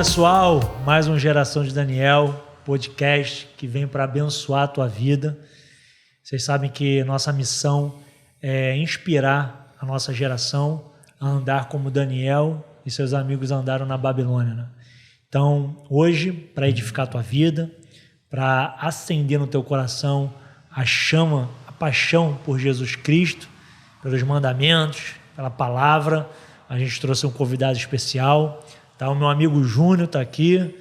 pessoal, mais um Geração de Daniel, podcast que vem para abençoar a tua vida. Vocês sabem que nossa missão é inspirar a nossa geração a andar como Daniel e seus amigos andaram na Babilônia, né? Então, hoje, para edificar a tua vida, para acender no teu coração a chama, a paixão por Jesus Cristo, pelos mandamentos, pela palavra, a gente trouxe um convidado especial. Tá? O meu amigo Júnior está aqui,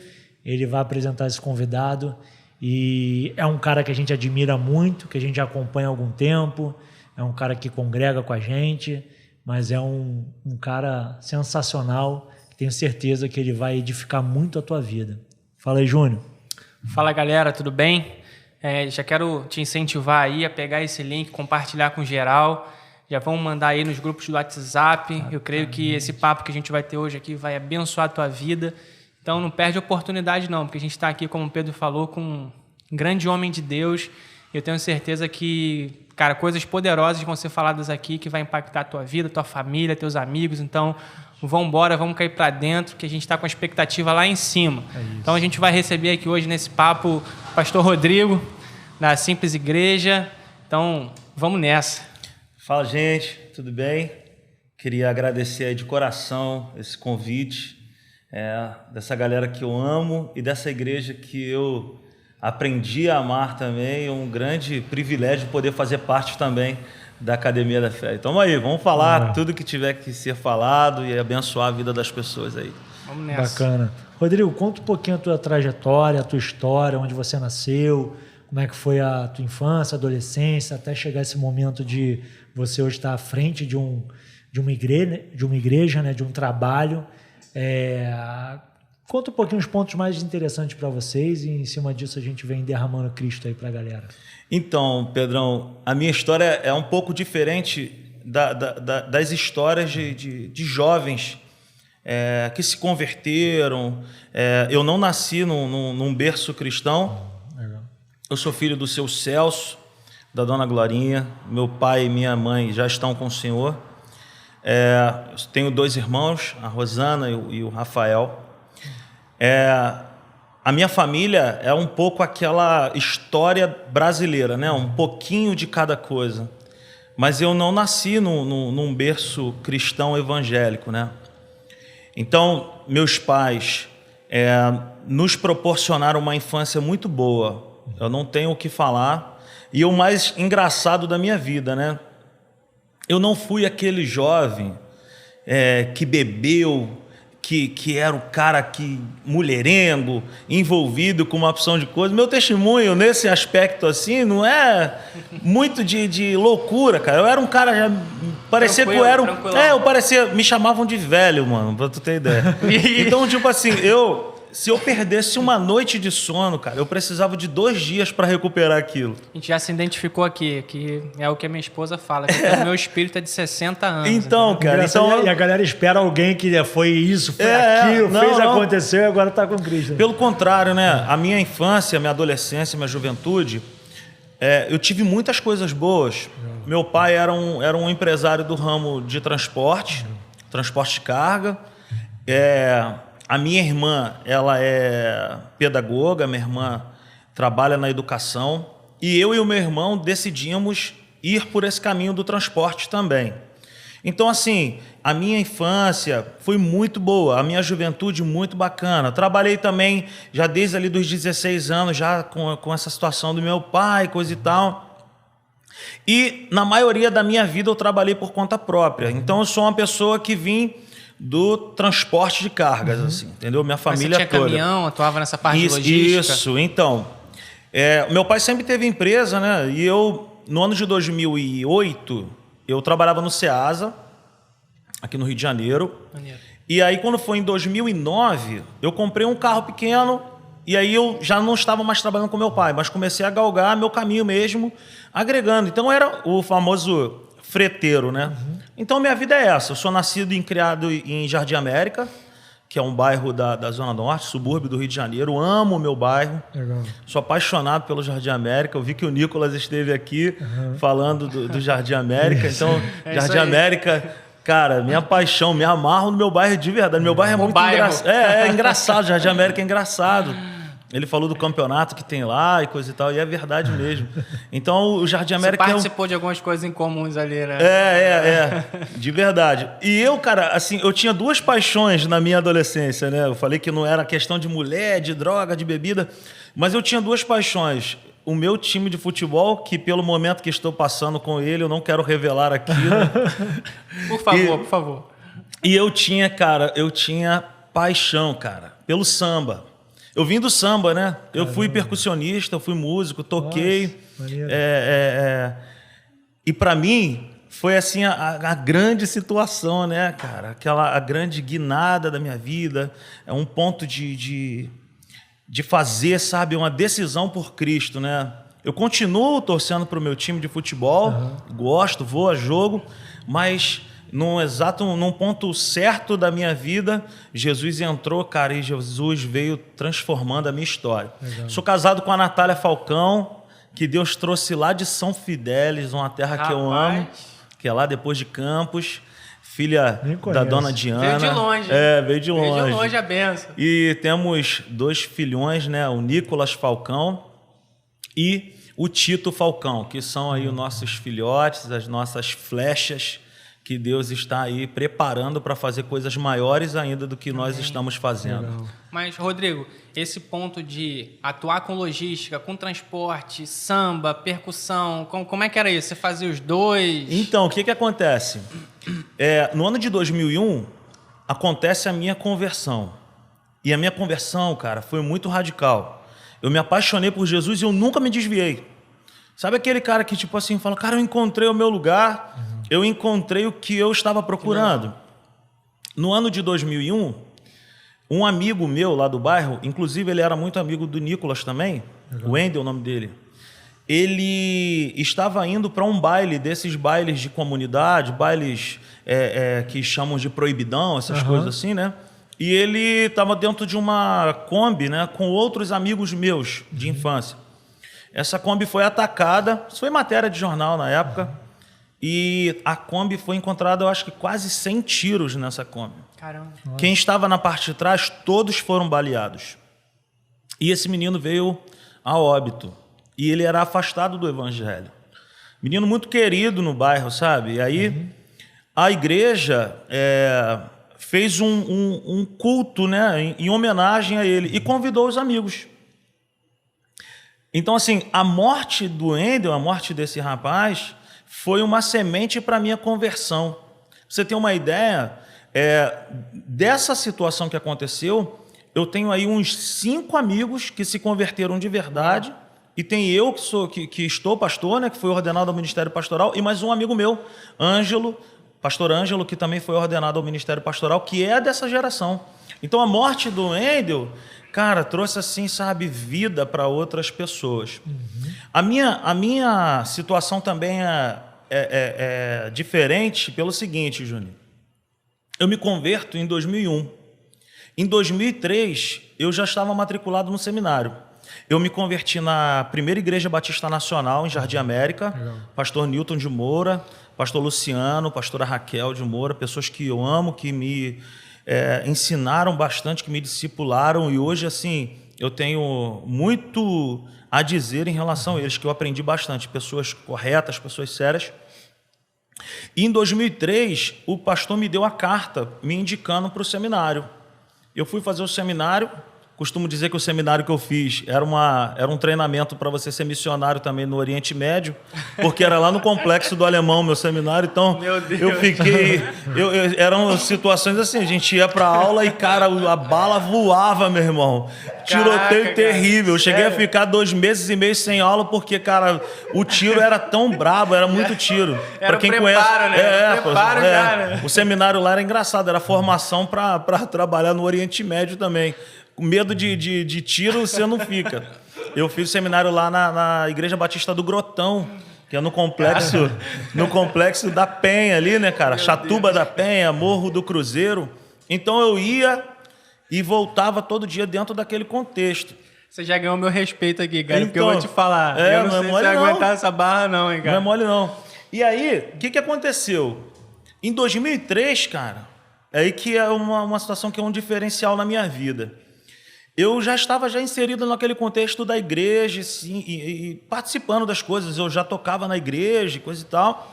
ele vai apresentar esse convidado e é um cara que a gente admira muito, que a gente acompanha há algum tempo, é um cara que congrega com a gente, mas é um cara sensacional, tenho certeza que ele vai edificar muito a tua vida. Fala aí, Júnior. Fala, galera, tudo bem? Já quero te incentivar aí a pegar esse link, compartilhar com geral. Já vamos mandar aí nos grupos do WhatsApp. Eu creio que esse papo que a gente vai ter hoje aqui vai abençoar a tua vida. Então não perde a oportunidade não, porque a gente está aqui, como o Pedro falou, com um grande homem de Deus. Eu tenho certeza que, cara, coisas poderosas vão ser faladas aqui que vai impactar a tua vida, tua família, teus amigos. Então vamos embora, vamos cair para dentro, que a gente está com a expectativa lá em cima. Então a gente vai receber aqui hoje nesse papo o pastor Rodrigo, da Simples Igreja. Então vamos nessa. Fala, gente, tudo bem? Queria agradecer aí de coração esse convite dessa galera que eu amo e dessa igreja que eu aprendi a amar também. É um grande privilégio poder fazer parte também da Academia da Fé. Então vamos falar tudo que tiver que ser falado e abençoar a vida das pessoas aí. Vamos nessa. Bacana. Rodrigo, conta um pouquinho a tua trajetória, a tua história, onde você nasceu, como é que foi a tua infância, adolescência, até chegar esse momento de você hoje estar à frente de uma igreja, né, de um trabalho. Conta um pouquinho os pontos mais interessantes para vocês e em cima disso a gente vem derramando Cristo aí para a galera. Então, Pedrão, a minha história é um pouco diferente das histórias de jovens que se converteram. Eu não nasci num berço cristão. Eu sou filho do seu Celso, da dona Glorinha. Meu pai e minha mãe já estão com o Senhor. Tenho 2 irmãos, a Rosana e o Rafael. A minha família é um pouco aquela história brasileira, né? Um pouquinho de cada coisa. Mas eu não nasci num berço cristão evangélico, né? Então, meus pais nos proporcionaram uma infância muito boa. Eu não tenho o que falar. E o mais engraçado da minha vida, né? Eu não fui aquele jovem que bebeu, que era o cara que mulherengo, envolvido com uma opção de coisa. Meu testemunho nesse aspecto assim não é muito de loucura, cara. Eu era um cara já parecia que eu era eu parecia, me chamavam de velho, mano, pra tu ter ideia. Então, tipo assim, se eu perdesse uma noite de sono, cara, eu precisava de 2 dias para recuperar aquilo. A gente já se identificou aqui, que é o que a minha esposa fala, que o meu espírito é de 60 anos. Então, cara, e a galera espera alguém que foi isso, foi aquilo, aconteceu e agora tá com Cristo. Pelo contrário, né? A minha infância, minha adolescência, minha juventude, eu tive muitas coisas boas. Meu pai era um empresário do ramo de transporte de carga. A minha irmã, ela é pedagoga, minha irmã trabalha na educação, e eu e o meu irmão decidimos ir por esse caminho do transporte também. Então, assim, a minha infância foi muito boa, a minha juventude muito bacana. Trabalhei também já desde ali dos 16 anos, já com essa situação do meu pai, coisa e tal. E na maioria da minha vida eu trabalhei por conta própria. Então, eu sou uma pessoa que vim do transporte de cargas, assim, entendeu? Minha família toda. Você tinha caminhão, atuava nessa parte de logística? Isso, então. Meu pai sempre teve empresa, né? E eu, no ano de 2008, eu trabalhava no Ceasa, aqui no Rio de Janeiro. Maneiro. E aí, quando foi em 2009, eu comprei um carro pequeno e aí eu já não estava mais trabalhando com meu pai, mas comecei a galgar meu caminho mesmo, agregando. Então, era o famoso freteiro, né? Então, minha vida é essa. Eu sou nascido e criado em Jardim América, que é um bairro da Zona Norte, subúrbio do Rio de Janeiro. Amo o meu bairro. Legal. Sou apaixonado pelo Jardim América. Eu vi que o Nicolas esteve aqui falando do Jardim América. Então, Jardim América Cara, minha paixão, me amarro no meu bairro de verdade. Meu bairro é muito engraçado. É engraçado, Jardim América é engraçado. Ele falou do campeonato que tem lá e coisa e tal, e é verdade mesmo. Então, o Jardim América... Você participou de algumas coisas em comuns ali, né? De verdade. E eu, cara, assim, eu tinha duas paixões na minha adolescência, né? Eu falei que não era questão de mulher, de droga, de bebida, mas eu tinha duas paixões. O meu time de futebol, que pelo momento que estou passando com ele, eu não quero revelar aqui. Né? Por favor. E eu tinha paixão, cara, pelo samba. Eu vim do samba, né? Eu fui percussionista, eu fui músico, toquei. Nossa, e para mim foi assim a grande situação, né, cara? A grande guinada da minha vida, é um ponto de fazer, sabe, uma decisão por Cristo, né? Eu continuo torcendo para o meu time de futebol, gosto, vou a jogo, mas num ponto certo da minha vida, Jesus entrou, cara, e Jesus veio transformando a minha história. Legal. Sou casado com a Natália Falcão, que Deus trouxe lá de São Fidélis, uma terra que eu amo, que é lá depois de Campos, filha da dona Diana. Veio de longe. Veio de longe. Veio de longe a benção. E temos 2 filhões, né? O Nicolas Falcão e o Tito Falcão, que são aí os nossos filhotes, as nossas flechas, que Deus está aí preparando para fazer coisas maiores ainda do que nós estamos fazendo. Legal. Mas, Rodrigo, esse ponto de atuar com logística, com transporte, samba, percussão, como é que era isso? Você fazia os dois? Então, o que acontece? No ano de 2001, acontece a minha conversão. E a minha conversão, cara, foi muito radical. Eu me apaixonei por Jesus e eu nunca me desviei. Sabe aquele cara que, tipo assim, fala, cara, eu encontrei o meu lugar... Eu encontrei o que eu estava procurando. No ano de 2001, um amigo meu lá do bairro, inclusive ele era muito amigo do Nicolas também, o Wendel, o nome dele, ele estava indo para um baile, desses bailes de comunidade, bailes que chamam de proibidão, essas coisas assim, né? E ele estava dentro de uma Kombi, né, com outros amigos meus de infância. Essa Kombi foi atacada, isso foi matéria de jornal na época, e a Kombi foi encontrada, eu acho que quase 100 tiros nessa Kombi. Caramba. Quem estava na parte de trás, todos foram baleados. E esse menino veio a óbito. E ele era afastado do evangelho. Menino muito querido no bairro, sabe? E aí a igreja fez um culto, né, em homenagem a ele e convidou os amigos. Então, assim, a morte do Wendel, a morte desse rapaz... foi uma semente para a minha conversão. Você tem uma ideia dessa situação que aconteceu, eu tenho aí uns 5 amigos que se converteram de verdade, e tem eu que estou pastor, né, que fui ordenado ao ministério pastoral, e mais um amigo meu, pastor Ângelo, que também foi ordenado ao ministério pastoral, que é dessa geração. Então a morte do Wendel, cara, trouxe assim, sabe, vida para outras pessoas. A minha situação também é diferente pelo seguinte, Júnior. Eu me converto em 2001. Em 2003, eu já estava matriculado no seminário. Eu me converti na primeira Igreja Batista Nacional, em Jardim América. Legal. Pastor Newton de Moura, pastor Luciano, pastora Raquel de Moura, pessoas que eu amo, que me ensinaram bastante, que me discipularam, e hoje, assim, eu tenho muito a dizer em relação a eles, que eu aprendi bastante, pessoas corretas, pessoas sérias. E em 2003, o pastor me deu a carta me indicando para o seminário. Eu fui fazer o seminário. Costumo dizer que o seminário que eu fiz era um treinamento para você ser missionário também no Oriente Médio, porque era lá no Complexo do Alemão, meu seminário. Então, eu fiquei... eram situações assim, a gente ia para a aula e, cara, a bala voava, meu irmão. Tiroteio terrível. Eu cheguei a ficar 2 meses e meio sem aula, porque, cara, o tiro era tão brabo, era muito tiro. Era quem preparo, conhece, né? Preparo já, né? O seminário lá era engraçado, era formação para trabalhar no Oriente Médio também. Com medo de tiro, você não fica. Eu fiz seminário lá na Igreja Batista do Grotão, que é no complexo da Penha ali, né, cara? Chatuba da Penha, Morro do Cruzeiro. Então eu ia e voltava todo dia dentro daquele contexto. Você já ganhou meu respeito aqui, cara, porque eu vou te falar. Eu não sei se você vai aguentar essa barra não, hein, cara. Não é mole não. E aí, o que aconteceu? Em 2003, cara, é aí que é uma situação que é um diferencial na minha vida. Eu já estava inserido naquele contexto da igreja, sim, e participando das coisas. Eu já tocava na igreja, coisa e tal.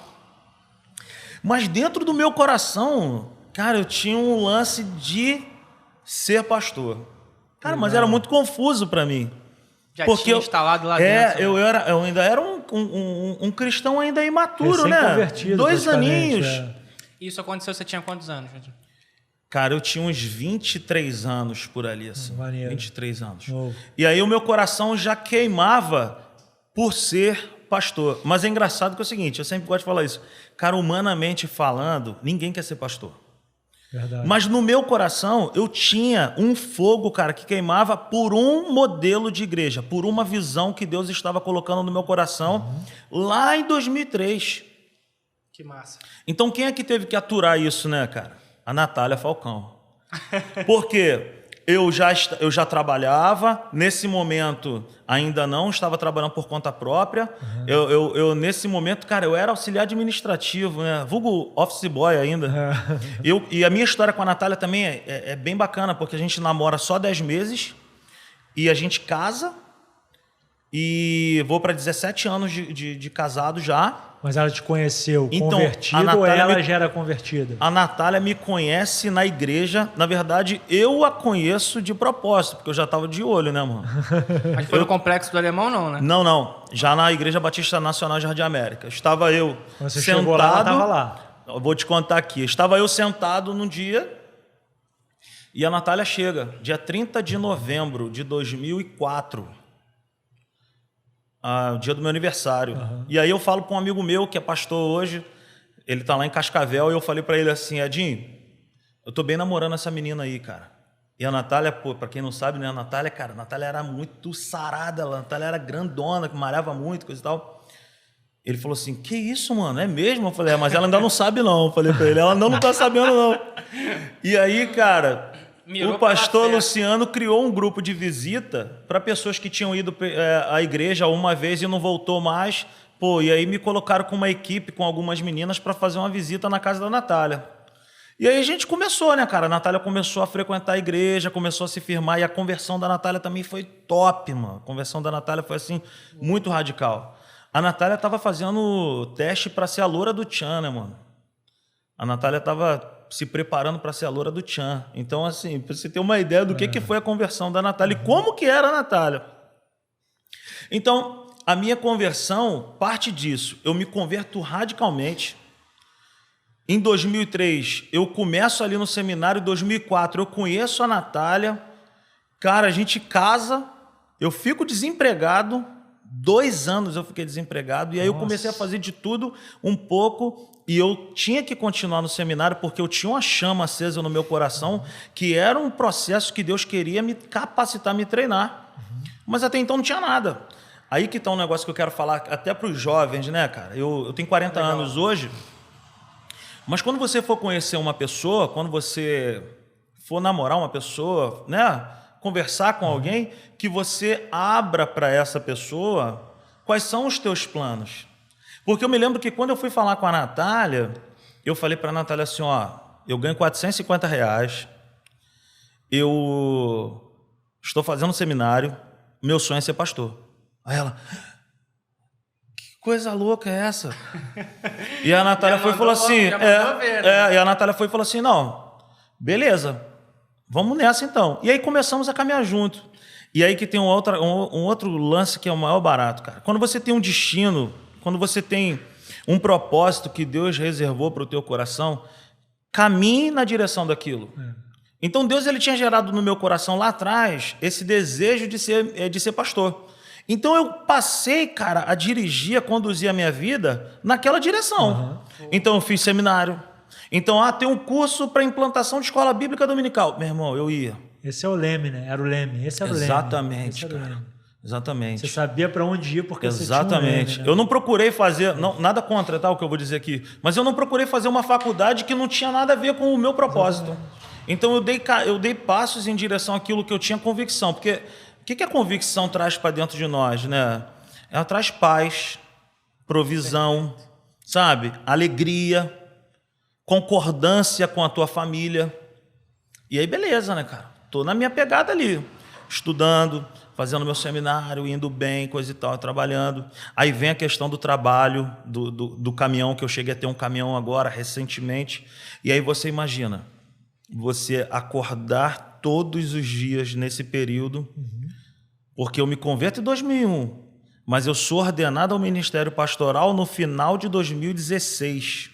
Mas dentro do meu coração, cara, eu tinha um lance de ser pastor. Cara, mas era muito confuso para mim. Já tinha instalado lá dentro. Eu ainda era um cristão ainda imaturo, né? Convertido, 2 aninhos. Isso aconteceu, você tinha quantos anos, Jadinho? Cara, eu tinha uns 23 anos por ali, assim. Maneiro. 23 anos. Oh. E aí o meu coração já queimava por ser pastor. Mas é engraçado que é o seguinte, eu sempre gosto de falar isso. Cara, humanamente falando, ninguém quer ser pastor. Verdade. Mas no meu coração, eu tinha um fogo, cara, que queimava por um modelo de igreja, por uma visão que Deus estava colocando no meu coração lá em 2003. Que massa. Então, quem é que teve que aturar isso, né, cara? A Natália Falcão. Porque eu já trabalhava, nesse momento ainda não estava trabalhando por conta própria. Eu nesse momento, cara, eu era auxiliar administrativo, né? Vulgo office boy ainda. E a minha história com a Natália também é bem bacana, porque a gente namora só 10 meses e a gente casa e vou para 17 anos de casado já. Mas ela te conheceu Então, convertido ou ela já era convertida? A Natália me conhece na igreja. Na verdade, eu a conheço de propósito, porque eu já estava de olho, né, mano? Mas foi no Complexo do Alemão, não, né? Não. Já na Igreja Batista Nacional Jardim América. Estava eu Quando você sentado... chegou lá, ela estava lá. Eu vou te contar aqui. Estava eu sentado num dia e a Natália chega, dia 30 de novembro de 2004. O dia do meu aniversário. E aí eu falo para um amigo meu que é pastor hoje, ele tá lá em Cascavel, e eu falei para ele assim, Edinho, eu tô bem namorando essa menina aí, cara. E a Natália, pô, para quem não sabe, né, a Natália era muito sarada, a Natália era grandona, que malhava muito, coisa e tal. Ele falou assim, que isso, mano, é mesmo? Eu falei, mas ela ainda não sabe não, eu falei para ele, ela não tá sabendo não. E aí, cara... O pastor Luciano criou um grupo de visita para pessoas que tinham ido à igreja uma vez e não voltou mais. Pô, e aí me colocaram com uma equipe, com algumas meninas, para fazer uma visita na casa da Natália. E aí a gente começou, né, cara? A Natália começou a frequentar a igreja, começou a se firmar, e a conversão da Natália também foi top, mano. A conversão da Natália foi, assim, muito radical. A Natália estava fazendo teste para ser a loura do Tchan, né, mano? A Natália estava se preparando para ser a loura do Tchan. Então, assim, para você ter uma ideia do que foi a conversão da Natália e como que era a Natália. Então, a minha conversão parte disso. Eu me converto radicalmente. Em 2003, eu começo ali no seminário. Em 2004, eu conheço a Natália. Cara, a gente casa. Eu fico desempregado. 2 anos eu fiquei desempregado. E aí eu comecei a fazer de tudo um pouco. E eu tinha que continuar no seminário porque eu tinha uma chama acesa no meu coração, que era um processo que Deus queria me capacitar, me treinar. Mas até então não tinha nada. Aí que está um negócio que eu quero falar até para os jovens, né, cara? Eu tenho 40 anos hoje, mas quando você for conhecer uma pessoa, quando você for namorar uma pessoa, né, conversar com alguém, que você abra para essa pessoa quais são os teus planos. Porque eu me lembro que quando eu fui falar com a Natália, eu falei para a Natália assim, ó, eu ganho R$450, eu estou fazendo um seminário, meu sonho é ser pastor. Aí ela, que coisa louca é essa? E a Natália foi e falou assim, e a Natália foi e falou assim, não, beleza, vamos nessa então. E aí começamos a caminhar junto. E aí que tem um outro lance que é o maior barato, cara. Quando você tem um destino, quando você tem um propósito que Deus reservou para o teu coração, caminhe na direção daquilo. Então Deus ele tinha gerado no meu coração lá atrás esse desejo de ser pastor. Então eu passei, cara, a dirigir, a conduzir a minha vida naquela direção. Então eu fiz seminário. Então, tem um curso para implantação de escola bíblica dominical. Meu irmão, eu ia. Esse é o leme, né? Era o leme. Esse era o leme. Exatamente, cara. Exatamente. Você sabia para onde ir porque exatamente. Você tinha um leme, né? Eu não procurei fazer, nada contra, tá, o que eu vou dizer aqui, mas eu não procurei fazer uma faculdade que não tinha nada a ver com o meu propósito. Então eu dei passos em direção àquilo que eu tinha convicção, porque o que a convicção traz para dentro de nós, né? Ela traz paz, provisão, sabe? Alegria. concordância com a tua família. E aí, beleza, né, cara? Tô na minha pegada ali, estudando, fazendo meu seminário, indo bem, coisa e tal, trabalhando. Aí vem a questão do trabalho, do caminhão, que eu cheguei a ter um caminhão agora, recentemente. E aí você imagina, você acordar todos os dias nesse período, porque eu me converto em 2001, mas eu sou ordenado ao ministério pastoral no final de 2016.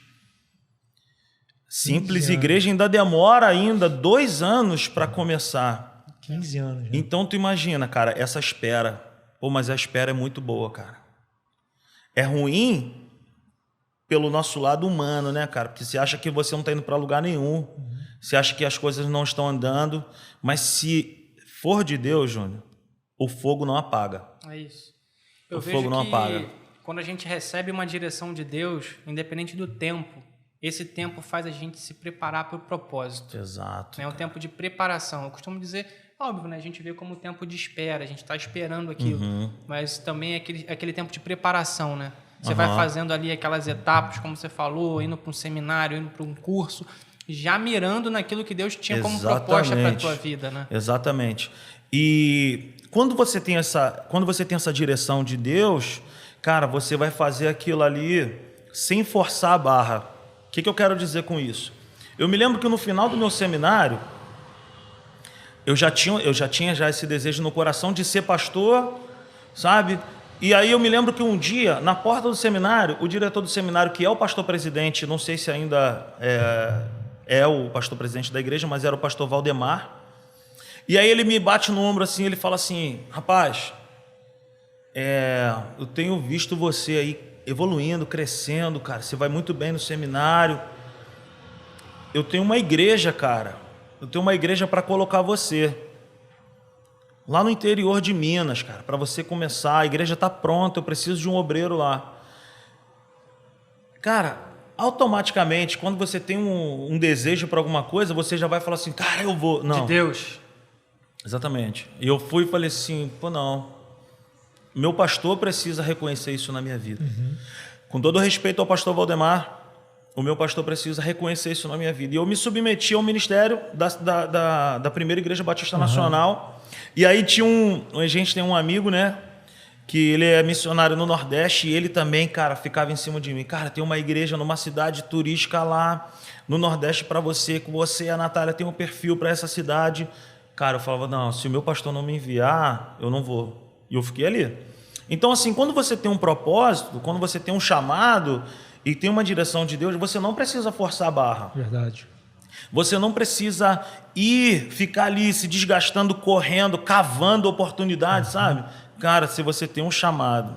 Simples igreja ainda demora 2 anos para começar. 15 anos. Já. Então tu imagina, cara, essa espera. Pô, mas a espera é muito boa, cara. É ruim pelo nosso lado humano, né, cara? Porque você acha que você não está indo para lugar nenhum. Você acha que as coisas não estão andando. Mas se for de Deus, Júnior, o fogo não apaga. É isso. Eu O vejo fogo não que apaga. quando a gente recebe uma direção de Deus, independente do tempo, esse tempo faz a gente se preparar para o propósito. Exato. É um tempo de preparação. Eu costumo dizer, óbvio, né? A gente vê como tempo de espera, a gente está esperando aquilo, mas também é aquele tempo de preparação, né? Você vai fazendo ali aquelas etapas, como você falou, indo para um seminário, indo para um curso, já mirando naquilo que Deus tinha como proposta para a tua vida, né? Exatamente. E quando você tem essa direção de Deus, cara, você vai fazer aquilo ali sem forçar a barra. O que eu quero dizer com isso? Eu me lembro que no final do meu seminário, eu já tinha esse desejo no coração de ser pastor, sabe? E aí eu me lembro que um dia, na porta do seminário, o diretor do seminário, que é o pastor presidente, não sei se ainda é o pastor presidente da igreja, mas era o pastor Valdemar. E aí ele me bate no ombro assim, ele fala assim, rapaz, eu tenho visto você aí evoluindo, crescendo, cara, você vai muito bem no seminário. Eu tenho uma igreja, cara, para colocar você lá no interior de Minas, cara, para você começar, a igreja está pronta, eu preciso de um obreiro lá. Cara, automaticamente, quando você tem um desejo para alguma coisa, você já vai falar assim, cara, eu vou. Não. De Deus. Exatamente. E eu fui e falei assim, pô, não. Meu pastor precisa reconhecer isso na minha vida. Com todo respeito ao pastor Valdemar, o meu pastor precisa reconhecer isso na minha vida. E eu me submeti ao ministério da primeira Igreja Batista Nacional. E aí a gente tem um amigo, né, que ele é missionário no Nordeste, e ele também, cara, ficava em cima de mim. Cara, tem uma igreja numa cidade turística lá no Nordeste para você, que você e a Natália tem um perfil para essa cidade. Cara, eu falava, não, se o meu pastor não me enviar, eu não vou. E eu fiquei ali. Então, assim, quando você tem um propósito, quando você tem um chamado e tem uma direção de Deus, você não precisa forçar a barra. Verdade. Você não precisa ficar ali se desgastando, correndo, cavando oportunidades, sabe? Cara, se você tem um chamado,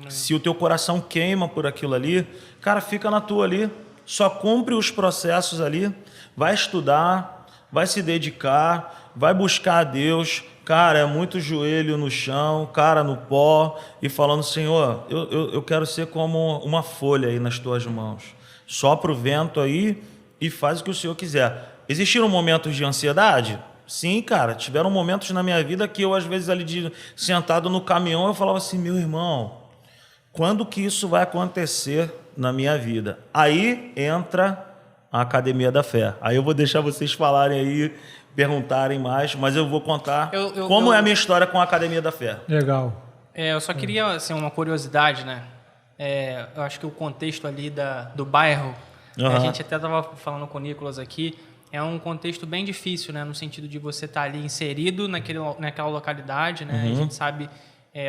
se o teu coração queima por aquilo ali, cara, fica na tua ali, só cumpre os processos ali, vai estudar, vai se dedicar, vai buscar a Deus. Cara, é muito joelho no chão, cara no pó, e falando, Senhor, eu quero ser como uma folha aí nas tuas mãos. Sopra o vento aí e faz o que o Senhor quiser. Existiram momentos de ansiedade? Sim, cara. Tiveram momentos na minha vida que eu, às vezes, ali sentado no caminhão, eu falava assim, meu irmão, quando que isso vai acontecer na minha vida? Aí entra a Academia da Fé. Aí eu vou deixar vocês falarem aí, perguntarem mais, mas eu vou contar como é a minha história com a Academia da Fé. Legal. Eu só queria, assim, uma curiosidade, né? Eu acho que o contexto ali do bairro, a gente até estava falando com o Nicolas aqui, é um contexto bem difícil, né? No sentido de você estar ali inserido naquela localidade, né? A gente sabe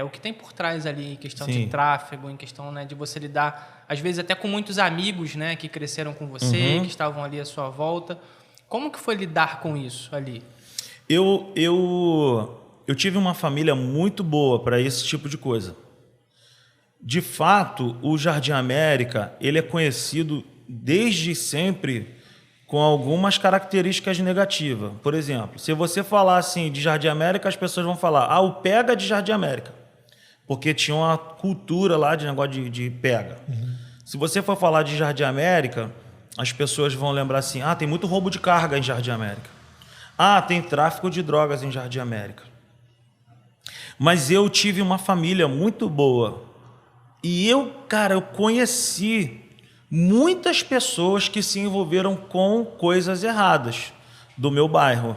o que tem por trás ali, em questão de tráfego, em questão, né, de você lidar, às vezes até com muitos amigos, né, que cresceram com você, que estavam ali à sua volta. Como que foi lidar com isso ali? Eu tive uma família muito boa para esse tipo de coisa. De fato, o Jardim América, ele é conhecido desde sempre com algumas características negativas. Por exemplo, se você falar assim de Jardim América, as pessoas vão falar, o pega de Jardim América, porque tinha uma cultura lá de negócio de pega. Se você for falar de Jardim América, as pessoas vão lembrar assim, tem muito roubo de carga em Jardim América. Tem tráfico de drogas em Jardim América. Mas eu tive uma família muito boa. E eu conheci muitas pessoas que se envolveram com coisas erradas do meu bairro.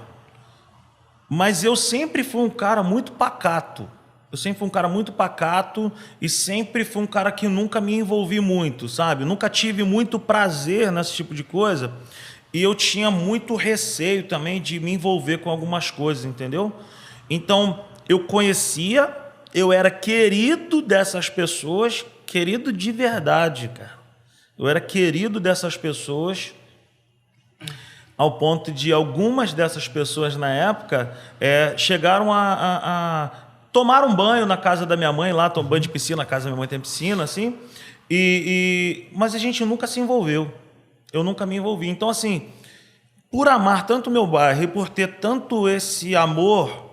Mas eu sempre fui um cara muito pacato. Eu sempre fui um cara muito pacato e sempre fui um cara que nunca me envolvi muito, sabe? Nunca tive muito prazer nesse tipo de coisa. E eu tinha muito receio também de me envolver com algumas coisas, entendeu? Então, eu conhecia, eu era querido dessas pessoas, querido de verdade, cara. Eu era querido dessas pessoas, ao ponto de algumas dessas pessoas na época chegaram a tomar um banho na casa da minha mãe, lá, tomar banho de piscina, na casa da minha mãe tem piscina, assim, mas a gente nunca se envolveu. Eu nunca me envolvi. Então, assim, por amar tanto o meu bairro e por ter tanto esse amor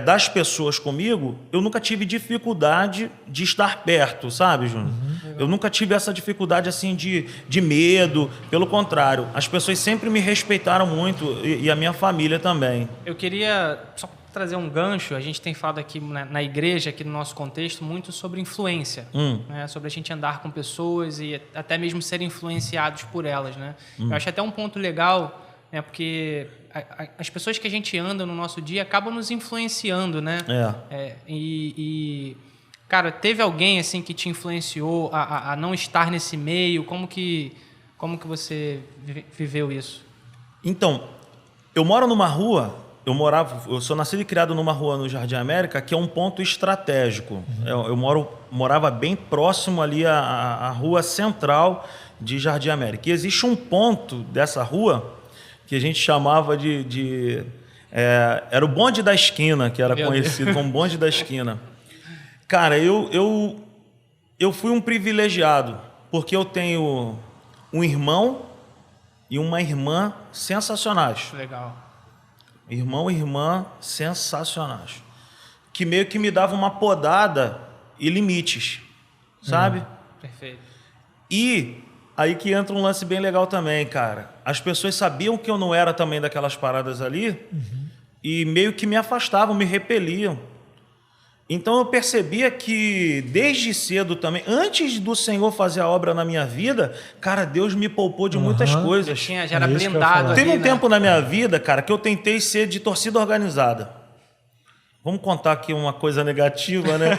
das pessoas comigo, eu nunca tive dificuldade de estar perto, sabe, Júnior? Eu nunca tive essa dificuldade assim de medo, pelo contrário, as pessoas sempre me respeitaram muito e a minha família também. Eu queria só trazer um gancho, a gente tem falado aqui na igreja, aqui no nosso contexto, muito sobre influência, né? Sobre a gente andar com pessoas e até mesmo ser influenciados por elas, né? Eu acho até um ponto legal, né? Porque as pessoas que a gente anda no nosso dia acabam nos influenciando, né? Cara, teve alguém assim que te influenciou a não estar nesse meio? Como que você viveu isso? Então, eu moro numa rua, eu sou nascido e criado numa rua no Jardim América, que é um ponto estratégico. Eu morava bem próximo ali à rua central de Jardim América. E existe um ponto dessa rua que a gente chamava era o bonde da esquina, que era conhecido como bonde da esquina. Cara, eu fui um privilegiado, porque eu tenho um irmão e uma irmã sensacionais. Legal. Irmão e irmã sensacionais. Que meio que me davam uma podada e limites, sabe? Perfeito. E aí que entra um lance bem legal também, cara. As pessoas sabiam que eu não era também daquelas paradas ali e meio que me afastavam, me repeliam. Então eu percebia que desde cedo também, antes do Senhor fazer a obra na minha vida, cara, Deus me poupou de muitas coisas. Já era blindado ali, Teve um tempo na minha vida, cara, que eu tentei ser de torcida organizada. Vamos contar aqui uma coisa negativa, né?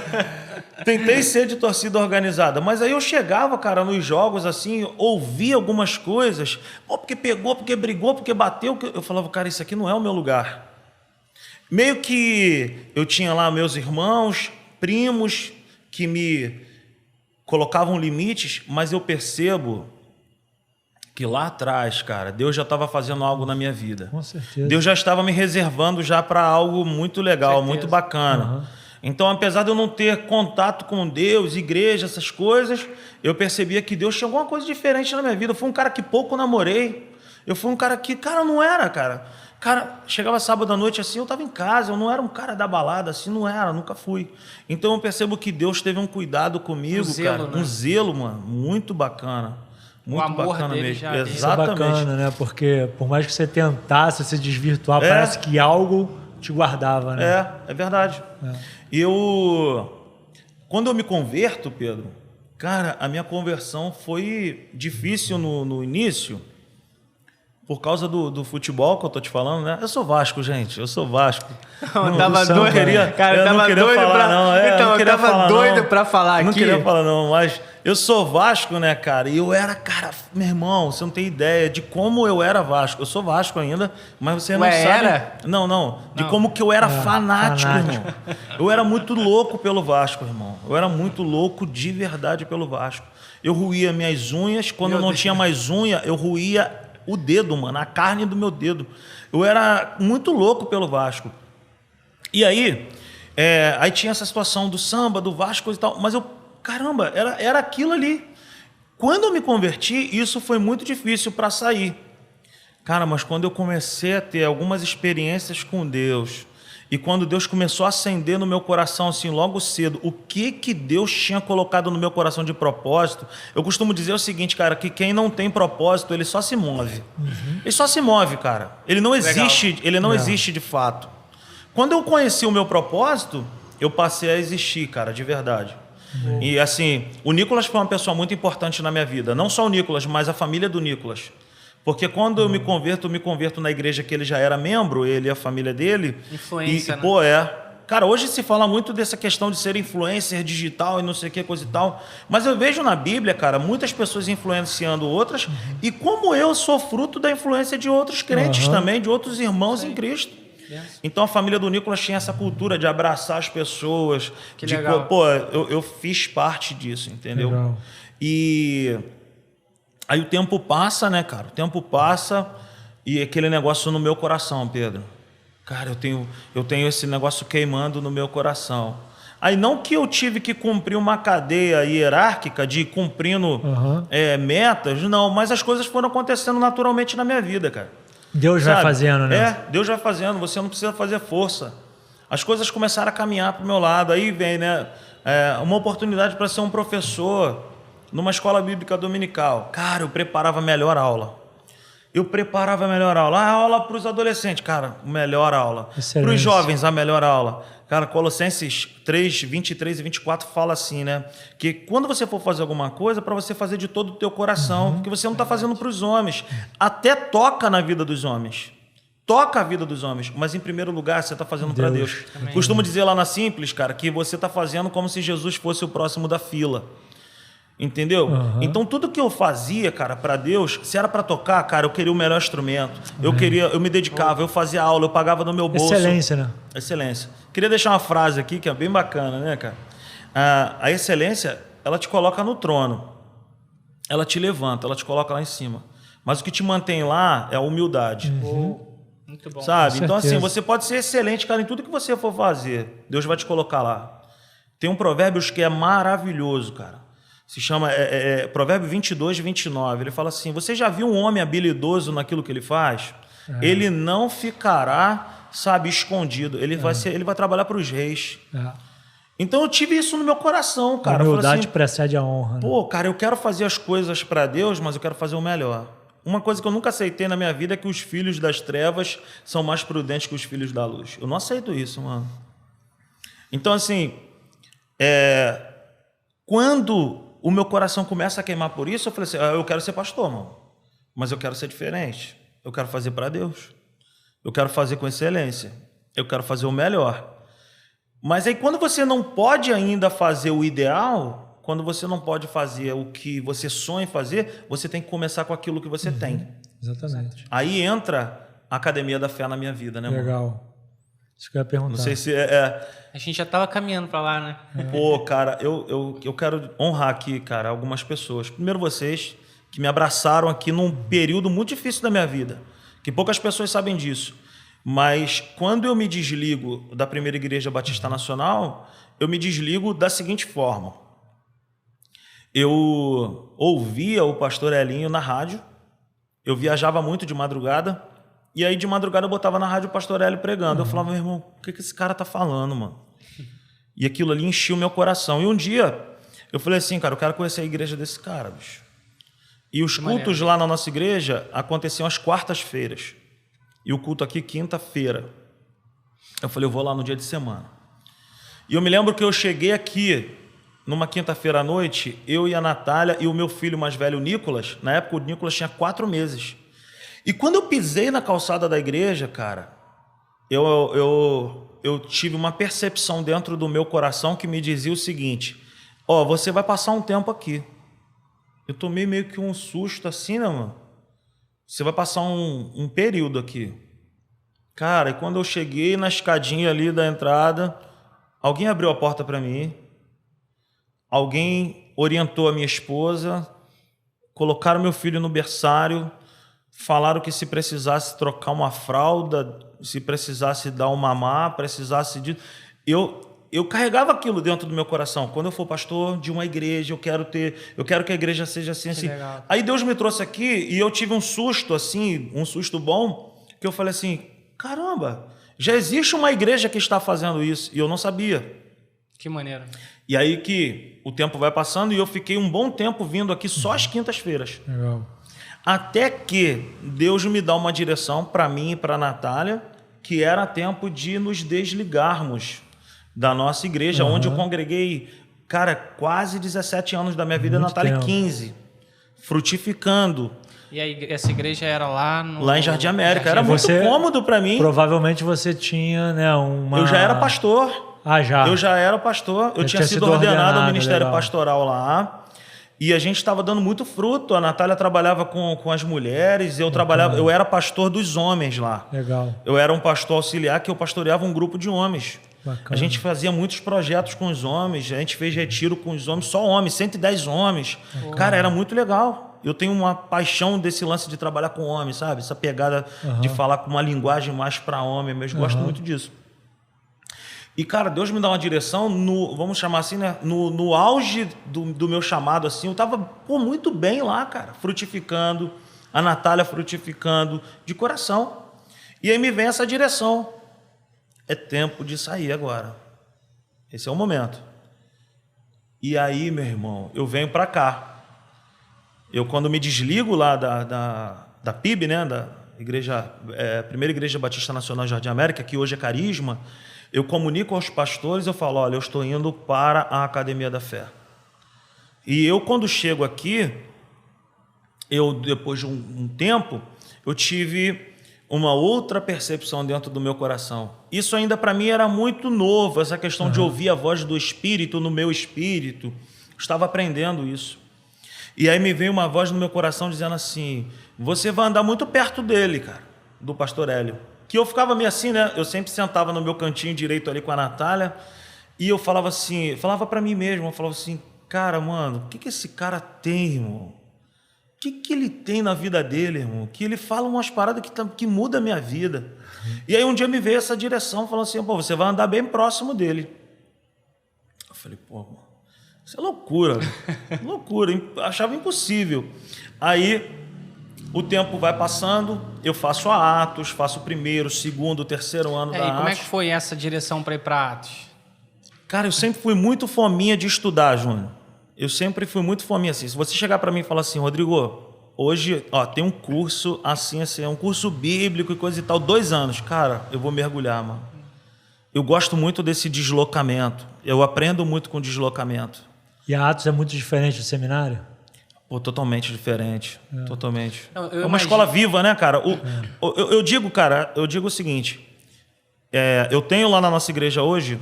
Tentei ser de torcida organizada, mas aí eu chegava, cara, nos jogos assim, ouvia algumas coisas, porque pegou, porque brigou, porque bateu, eu falava, cara, isso aqui não é o meu lugar. Meio que eu tinha lá meus irmãos, primos, que me colocavam limites, mas eu percebo que lá atrás, cara, Deus já estava fazendo algo na minha vida. Com certeza. Deus já estava me reservando já para algo muito legal, muito bacana. Então, apesar de eu não ter contato com Deus, igreja, essas coisas, eu percebia que Deus tinha alguma coisa diferente na minha vida. Eu fui um cara que pouco namorei. Eu fui um cara que, cara, não era, cara. Cara, chegava sábado à noite assim, eu estava em casa, eu não era um cara da balada, assim, não era, nunca fui. Então eu percebo que Deus teve um cuidado comigo, cara, um zelo, mano, muito bacana. Muito o amor bacana dele mesmo. Já exatamente. Isso é bacana, né? Porque por mais que você tentasse se desvirtuar, parece que algo te guardava, né? É verdade. E quando eu me converto, Pedro, cara, a minha conversão foi difícil no início, por causa do futebol que eu tô te falando, né? Eu sou Vasco, gente. Eu sou Vasco. Eu tava doido. Eu não queria falar, não. Então, eu tava doido pra falar aqui. Não queria falar, não. Mas eu sou Vasco, né, cara? E eu era, cara, meu irmão, você não tem ideia de como eu era Vasco. Eu sou Vasco ainda, mas você não sabe. Era? Não. De como que eu era fanático, irmão. Eu era muito louco pelo Vasco, irmão. Eu era muito louco de verdade pelo Vasco. Eu roía minhas unhas. Quando eu não tinha mais unha, eu roía o dedo, mano, a carne do meu dedo. Eu era muito louco pelo Vasco. E aí tinha essa situação do samba, do Vasco e tal, mas caramba, era aquilo ali. Quando eu me converti, isso foi muito difícil para sair. Cara, mas quando eu comecei a ter algumas experiências com Deus, e quando Deus começou a acender no meu coração, assim, logo cedo, o que Deus tinha colocado no meu coração de propósito, eu costumo dizer o seguinte, cara, que quem não tem propósito, ele só se move. Ele só se move, cara. Ele não existe, existe de fato. Quando eu conheci o meu propósito, eu passei a existir, cara, de verdade. E assim, o Nicolas foi uma pessoa muito importante na minha vida. Não só o Nicolas, mas a família do Nicolas. Porque quando eu me converto na igreja que ele já era membro, ele e a família dele. Influência, né? Pô, Cara, hoje se fala muito dessa questão de ser influencer digital e não sei o que, coisa e tal. Mas eu vejo na Bíblia, cara, muitas pessoas influenciando outras. E como eu sou fruto da influência de outros crentes também, de outros irmãos em Cristo. Então a família do Nicolas tinha essa cultura de abraçar as pessoas. Que legal. Pô, eu fiz parte disso, entendeu? Legal. E aí o tempo passa, né, cara? O tempo passa e aquele negócio no meu coração, Pedro. Cara, eu tenho esse negócio queimando no meu coração. Aí não que eu tive que cumprir uma cadeia hierárquica de ir cumprindo metas, não, mas as coisas foram acontecendo naturalmente na minha vida, cara. Deus vai fazendo, né? Deus vai fazendo, você não precisa fazer força. As coisas começaram a caminhar para o meu lado. Aí vem, né, uma oportunidade para ser um professor numa escola bíblica dominical. Cara, eu preparava a melhor aula. A aula para os adolescentes, cara, a melhor aula. Para os jovens, a melhor aula. Cara, Colossenses 3, 23 e 24 fala assim, né? Que quando você for fazer alguma coisa, para você fazer de todo o teu coração, porque você não está fazendo para os homens. Até toca na vida dos homens. Toca a vida dos homens, mas em primeiro lugar você está fazendo para Deus. Costumo dizer lá na Simples, cara, que você está fazendo como se Jesus fosse o próximo da fila. Entendeu? Então tudo que eu fazia, cara, para Deus, se era para tocar, cara, eu queria o melhor instrumento. Eu me dedicava, eu fazia aula, eu pagava no meu bolso. Excelência, né? Excelência. Queria deixar uma frase aqui que é bem bacana, né, cara? A excelência, ela te coloca no trono. Ela te levanta, ela te coloca lá em cima. Mas o que te mantém lá é a humildade. Muito bom. Sabe? Então, assim, você pode ser excelente, cara, em tudo que você for fazer. Deus vai te colocar lá. Tem um Provérbios que é maravilhoso, cara. Se chama Provérbio 22, 29. Ele fala assim, você já viu um homem habilidoso naquilo que ele faz? Ele não ficará, sabe, escondido. Ele vai trabalhar para os reis. Então eu tive isso no meu coração, cara. A humildade assim, precede a honra. Pô, cara, eu quero fazer as coisas para Deus, mas eu quero fazer o melhor. Uma coisa que eu nunca aceitei na minha vida é que os filhos das trevas são mais prudentes que os filhos da luz. Eu não aceito isso, mano. Então, assim, quando o meu coração começa a queimar por isso, eu falei assim, eu quero ser pastor, mano, mas eu quero ser diferente. Eu quero fazer para Deus. Eu quero fazer com excelência. Eu quero fazer o melhor. Mas aí quando você não pode ainda fazer o ideal, quando você não pode fazer o que você sonha em fazer, você tem que começar com aquilo que você tem. Exatamente. Aí entra a Academia da Fé na minha vida, né, mano? Legal. Isso que eu ia perguntar. Não sei se A gente já estava caminhando para lá, né? Pô, cara, eu quero honrar aqui, cara, algumas pessoas. Primeiro vocês, que me abraçaram aqui num período muito difícil da minha vida, que poucas pessoas sabem disso. Mas quando eu me desligo da Primeira Igreja Batista Nacional, eu me desligo da seguinte forma. Eu ouvia o pastor Elinho na rádio, eu viajava muito de madrugada, e aí de madrugada eu botava na rádio o pastor Hélio pregando. Eu falava, meu irmão, o que esse cara tá falando, mano? E aquilo ali enchia o meu coração. E um dia eu falei assim, cara, eu quero conhecer a igreja desse cara, bicho. E os cultos lá na nossa igreja aconteciam às quartas-feiras. E o culto aqui quinta-feira. Eu falei, eu vou lá no dia de semana. E eu me lembro que eu cheguei aqui numa quinta-feira à noite, eu e a Natália e o meu filho mais velho, o Nicolas. Na época o Nicolas tinha 4 meses. E quando eu pisei na calçada da igreja, cara, eu tive uma percepção dentro do meu coração que me dizia o seguinte, você vai passar um tempo aqui. Eu tomei meio que um susto assim, né, mano? Você vai passar um período aqui. Cara, e quando eu cheguei na escadinha ali da entrada, alguém abriu a porta para mim, alguém orientou a minha esposa, colocaram meu filho no berçário, falaram que se precisasse trocar uma fralda, se precisasse dar um mamar, precisasse de... Eu carregava aquilo dentro do meu coração. Quando eu for pastor de uma igreja, eu quero que a igreja seja assim, assim. Legal. Aí Deus me trouxe aqui e eu tive um susto, assim, um susto bom, que eu falei assim, caramba, já existe uma igreja que está fazendo isso, e eu não sabia. Que maneiro. E aí que o tempo vai passando e eu fiquei um bom tempo vindo aqui só às quintas-feiras. Legal. Até que Deus me dá uma direção para mim e para a Natália, que era tempo de nos desligarmos da nossa igreja, onde eu congreguei cara, quase 17 anos da minha vida, a Muito Natália tempo. 15, frutificando. E aí, essa igreja era lá no... Lá em Jardim América. Era Você- muito cômodo para mim. Provavelmente você tinha, né, uma... Eu já era pastor. Ah, já. Eu já era pastor. Eu Já tinha sido ordenado ao ministério legal. pastoral lá. E a gente estava dando muito fruto. A Natália trabalhava com as mulheres. Eu era pastor dos homens lá. Legal. Eu era um pastor auxiliar que eu pastoreava um grupo de homens. Bacana. A gente fazia muitos projetos com os homens. A gente fez retiro com os homens. Só homens, 110 homens. Cara, era muito legal. Eu tenho uma paixão desse lance de trabalhar com homens, sabe? Essa pegada de falar com uma linguagem mais para homem. Eu gosto muito disso. E, cara, Deus me dá uma direção, vamos chamar assim, né? No auge do meu chamado, assim, eu tava muito bem lá, cara, frutificando, a Natália frutificando, de coração. E aí me vem essa direção. É tempo de sair agora. Esse é o momento. E aí, meu irmão, eu venho para cá. Eu, quando me desligo lá da PIB, né? Da Primeira Igreja Batista Nacional Jardim América, que hoje é Carisma, eu comunico aos pastores, eu falo, olha, eu estou indo para a Academia da Fé. E eu, quando chego aqui, depois de um tempo, eu tive uma outra percepção dentro do meu coração. Isso ainda para mim era muito novo, essa questão de ouvir a voz do Espírito no meu espírito. Eu estava aprendendo isso. E aí me veio uma voz no meu coração dizendo assim, você vai andar muito perto dele, cara, do pastor Hélio. Que eu ficava meio assim, né? Eu sempre sentava no meu cantinho direito ali com a Natália e eu falava assim, falava para mim mesmo, eu falava assim, cara, mano, o que esse cara tem, irmão? O que ele tem na vida dele, irmão? Que ele fala umas paradas que muda a minha vida. E aí um dia me veio essa direção, falando assim, pô, você vai andar bem próximo dele. Eu falei, pô, mano, isso é loucura, loucura, achava impossível. Aí o tempo vai passando, eu faço a Atos, faço o primeiro, segundo, terceiro ano da E como é Atos. que foi essa direção para ir para Atos? Cara, eu sempre fui muito fominha de estudar, Júnior. Eu sempre fui muito fominha assim. Se você chegar para mim e falar assim, Rodrigo, hoje tem um curso assim, um curso bíblico e coisa e tal, 2 anos. Cara, eu vou mergulhar, mano. Eu gosto muito desse deslocamento. Eu aprendo muito com deslocamento. E a Atos é muito diferente do seminário? Pô, totalmente diferente. Totalmente. Eu É uma escola viva, né, cara? Eu digo o seguinte. Eu tenho lá na nossa igreja hoje,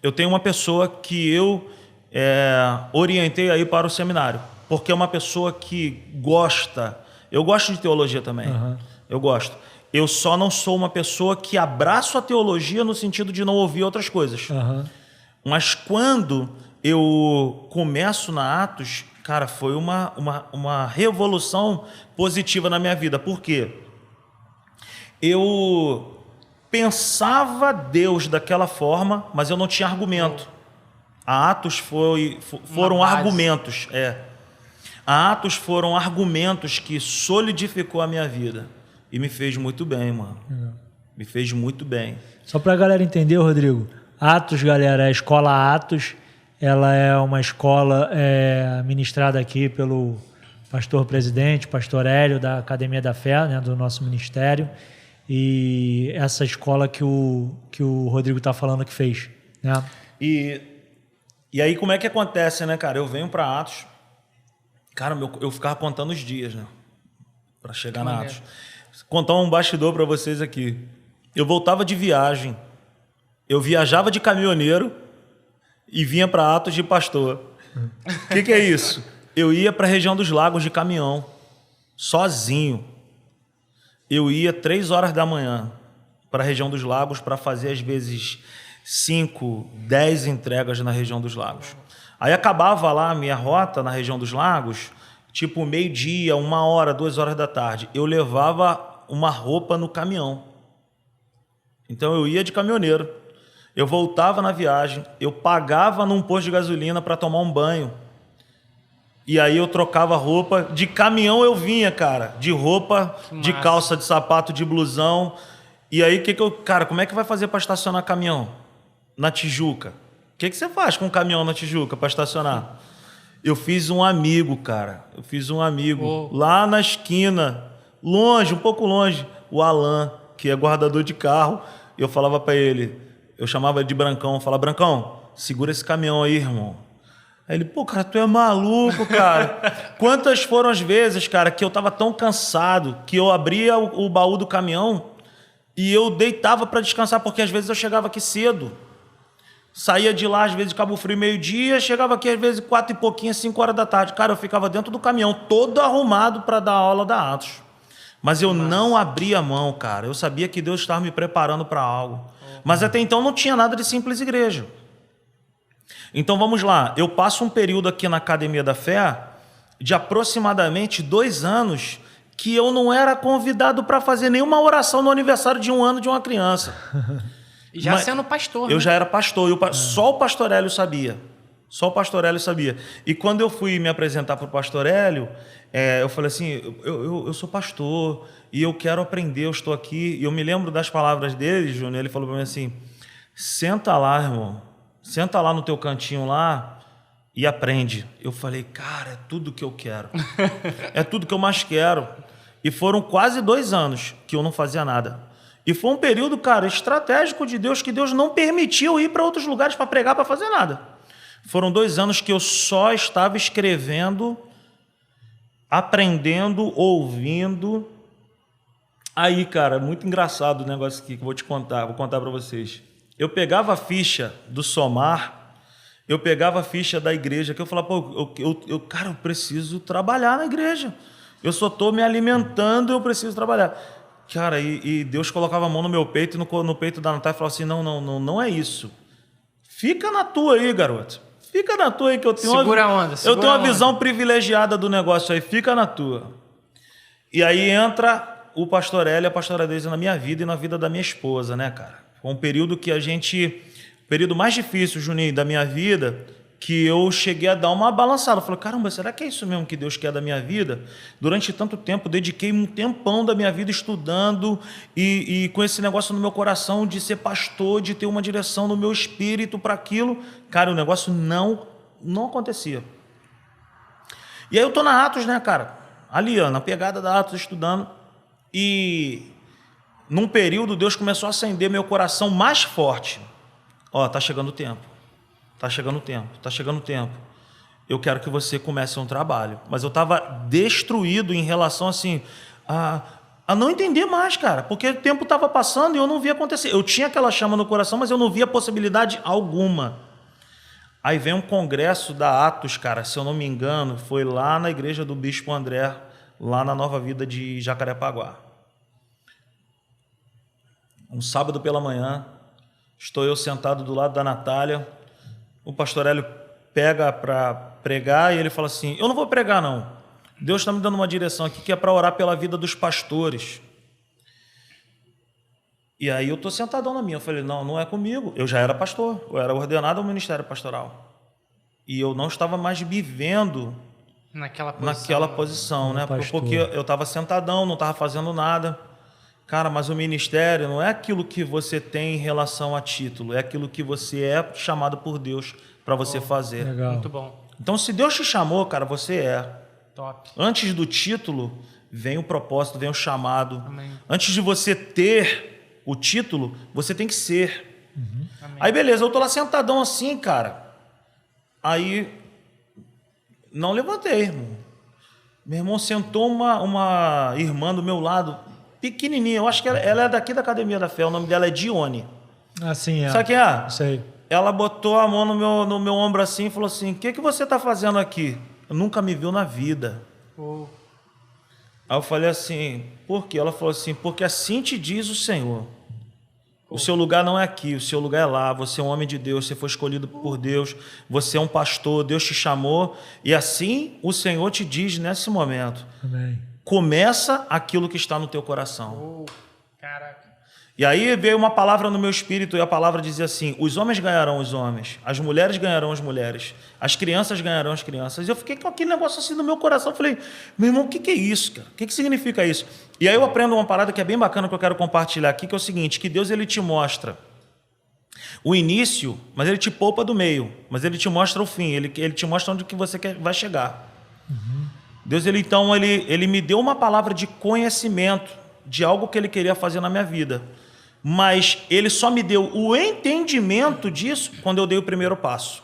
eu tenho uma pessoa que eu orientei aí para o seminário. Porque é uma pessoa que gosta. Eu gosto de teologia também. Eu gosto. Eu só não sou uma pessoa que abraço a teologia no sentido de não ouvir outras coisas. Mas quando eu começo na Atos, cara, foi uma revolução positiva na minha vida. Por quê? Eu pensava Deus daquela forma, mas eu não tinha argumento. A Atos foram argumentos. A Atos foram argumentos que solidificou a minha vida. E me fez muito bem, mano. Me fez muito bem. Só para a galera entender, Rodrigo, Atos, galera, a escola Atos, ela é uma escola ministrada aqui pelo pastor-presidente, pastor Hélio, da Academia da Fé, né, do nosso ministério. E essa escola que o Rodrigo está falando que fez. Né? E aí, como é que acontece, né, cara? Eu venho para Atos, cara, eu ficava contando os dias, né, para chegar na Atos. Contar um bastidor para vocês aqui. Eu voltava de viagem, eu viajava de caminhoneiro e vinha para Atos de pastor. O que é isso? Eu ia para a região dos lagos de caminhão, sozinho. Eu ia 3 horas da manhã para a região dos lagos para fazer, às vezes, 5, 10 entregas na região dos lagos. Aí acabava lá a minha rota na região dos lagos, tipo meio-dia, 1 hora, 2 horas da tarde. Eu levava uma roupa no caminhão. Então eu ia de caminhoneiro. Eu voltava na viagem, eu pagava num posto de gasolina para tomar um banho. E aí eu trocava roupa, de caminhão eu vinha, cara, de roupa, de calça, de sapato, de blusão. E aí cara, como é que vai fazer para estacionar caminhão na Tijuca? O que você faz com um caminhão na Tijuca para estacionar? Eu fiz um amigo, cara, lá na esquina, longe, um pouco longe, o Alan, que é guardador de carro. Eu falava para ele, eu chamava ele de Brancão, eu falava, Brancão, segura esse caminhão aí, irmão. Aí ele, pô, cara, tu é maluco, cara. Quantas foram as vezes, cara, que eu tava tão cansado que eu abria o baú do caminhão e eu deitava para descansar, porque às vezes eu chegava aqui cedo. Saía de lá, às vezes, de Cabo Frio, meio-dia, chegava aqui, às vezes, 4 e pouquinho, 5 horas da tarde. Cara, eu ficava dentro do caminhão, todo arrumado para dar aula da Atos. Mas eu não abria mão, cara. Eu sabia que Deus estava me preparando para algo. Mas até então não tinha nada de Simples Igreja. Então, vamos lá. Eu passo um período aqui na Academia da Fé de aproximadamente 2 anos que eu não era convidado para fazer nenhuma oração no aniversário de 1 ano de uma criança. Já sendo pastor. Eu né? já era pastor. Só o pastor Hélio sabia. Só o pastor Hélio sabia. E quando eu fui me apresentar para o pastor Hélio, eu falei assim, eu sou pastor e eu quero aprender, eu estou aqui. E eu me lembro das palavras dele, Júnior, ele falou para mim assim, senta lá, irmão. Senta lá no teu cantinho lá e aprende. Eu falei, cara, é tudo que eu quero. É tudo que eu mais quero. E foram quase 2 anos que eu não fazia nada. E foi um período, cara, estratégico de Deus, que Deus não permitiu ir para outros lugares para pregar, para fazer nada. Foram 2 anos que eu só estava escrevendo, aprendendo, ouvindo. Aí, cara, muito engraçado o negócio aqui que eu vou contar para vocês. Eu pegava a ficha do Somar, eu pegava a ficha da igreja, que eu falava, pô, cara, eu preciso trabalhar na igreja. Eu só estou me alimentando, eu preciso trabalhar. Cara, e Deus colocava a mão no meu peito e no peito da Natália e falava assim, não é isso. Fica na tua aí, garoto. Fica na tua aí que eu tenho eu tenho uma visão privilegiada do negócio aí. Fica na tua. E aí entra o pastor Hélio e a pastora Deise na minha vida e na vida da minha esposa, né, cara? Foi um período que o período mais difícil, Juninho, da minha vida, que eu cheguei a dar uma balançada. Eu falei, caramba, será que é isso mesmo que Deus quer da minha vida? Durante tanto tempo, dediquei um tempão da minha vida estudando e com esse negócio no meu coração de ser pastor, de ter uma direção no meu espírito para aquilo. Cara, o negócio não acontecia. E aí eu tô na Atos, né, cara? Ali, ó, na pegada da Atos, estudando. E num período, Deus começou a acender meu coração mais forte. Ó, tá chegando o tempo. Tá chegando o tempo. Eu quero que você comece um trabalho. Mas eu estava destruído em relação assim a não entender mais, cara. Porque o tempo estava passando e eu não via acontecer. Eu tinha aquela chama no coração, mas eu não via possibilidade alguma. Aí vem um congresso da Atos, cara, se eu não me engano, foi lá na igreja do Bispo André, lá na Nova Vida de Jacarepaguá. Um sábado pela manhã, estou eu sentado do lado da Natália. O pastor Hélio pega para pregar e ele fala assim, eu não vou pregar não, Deus está me dando uma direção aqui que é para orar pela vida dos pastores. E aí eu estou sentadão na minha, eu falei, não é comigo, eu já era pastor, eu era ordenado ao ministério pastoral e eu não estava mais vivendo naquela posição, né? Porque eu estava sentadão, não estava fazendo nada. Cara, mas o ministério não é aquilo que você tem em relação a título, é aquilo que você é chamado por Deus para você fazer. Legal. Muito bom. Então, se Deus te chamou, cara, você é. Top. Antes do título, vem o propósito, vem o chamado. Amém. Antes de você ter o título, você tem que ser. Amém. Aí, beleza, eu tô lá sentadão assim, cara. Aí, não levantei, irmão. Meu irmão sentou uma irmã do meu lado, pequenininha, eu acho que ela é daqui da Academia da Fé, o nome dela é Dione. Assim, Sabe quem é? Sei. Ela botou a mão no meu ombro assim e falou assim, o que você está fazendo aqui? Eu nunca me viu na vida. Aí eu falei assim, por quê? Ela falou assim, porque assim te diz o Senhor. O seu lugar não é aqui, o seu lugar é lá. Você é um homem de Deus, você foi escolhido por Deus, você é um pastor, Deus te chamou. E assim o Senhor te diz nesse momento. Amém. Começa aquilo que está no teu coração. Caraca. E aí veio uma palavra no meu espírito e a palavra dizia assim, os homens ganharão os homens, as mulheres ganharão as mulheres, as crianças ganharão as crianças. E eu fiquei com aquele negócio assim no meu coração, falei, meu irmão, o que é isso, cara? O que significa isso? E aí eu aprendo uma parada que é bem bacana que eu quero compartilhar aqui, que é o seguinte, que Deus ele te mostra o início, mas ele te poupa do meio, mas ele te mostra o fim, ele te mostra onde que você vai chegar. Uhum. Deus ele me deu uma palavra de conhecimento de algo que ele queria fazer na minha vida. Mas ele só me deu o entendimento disso quando eu dei o primeiro passo.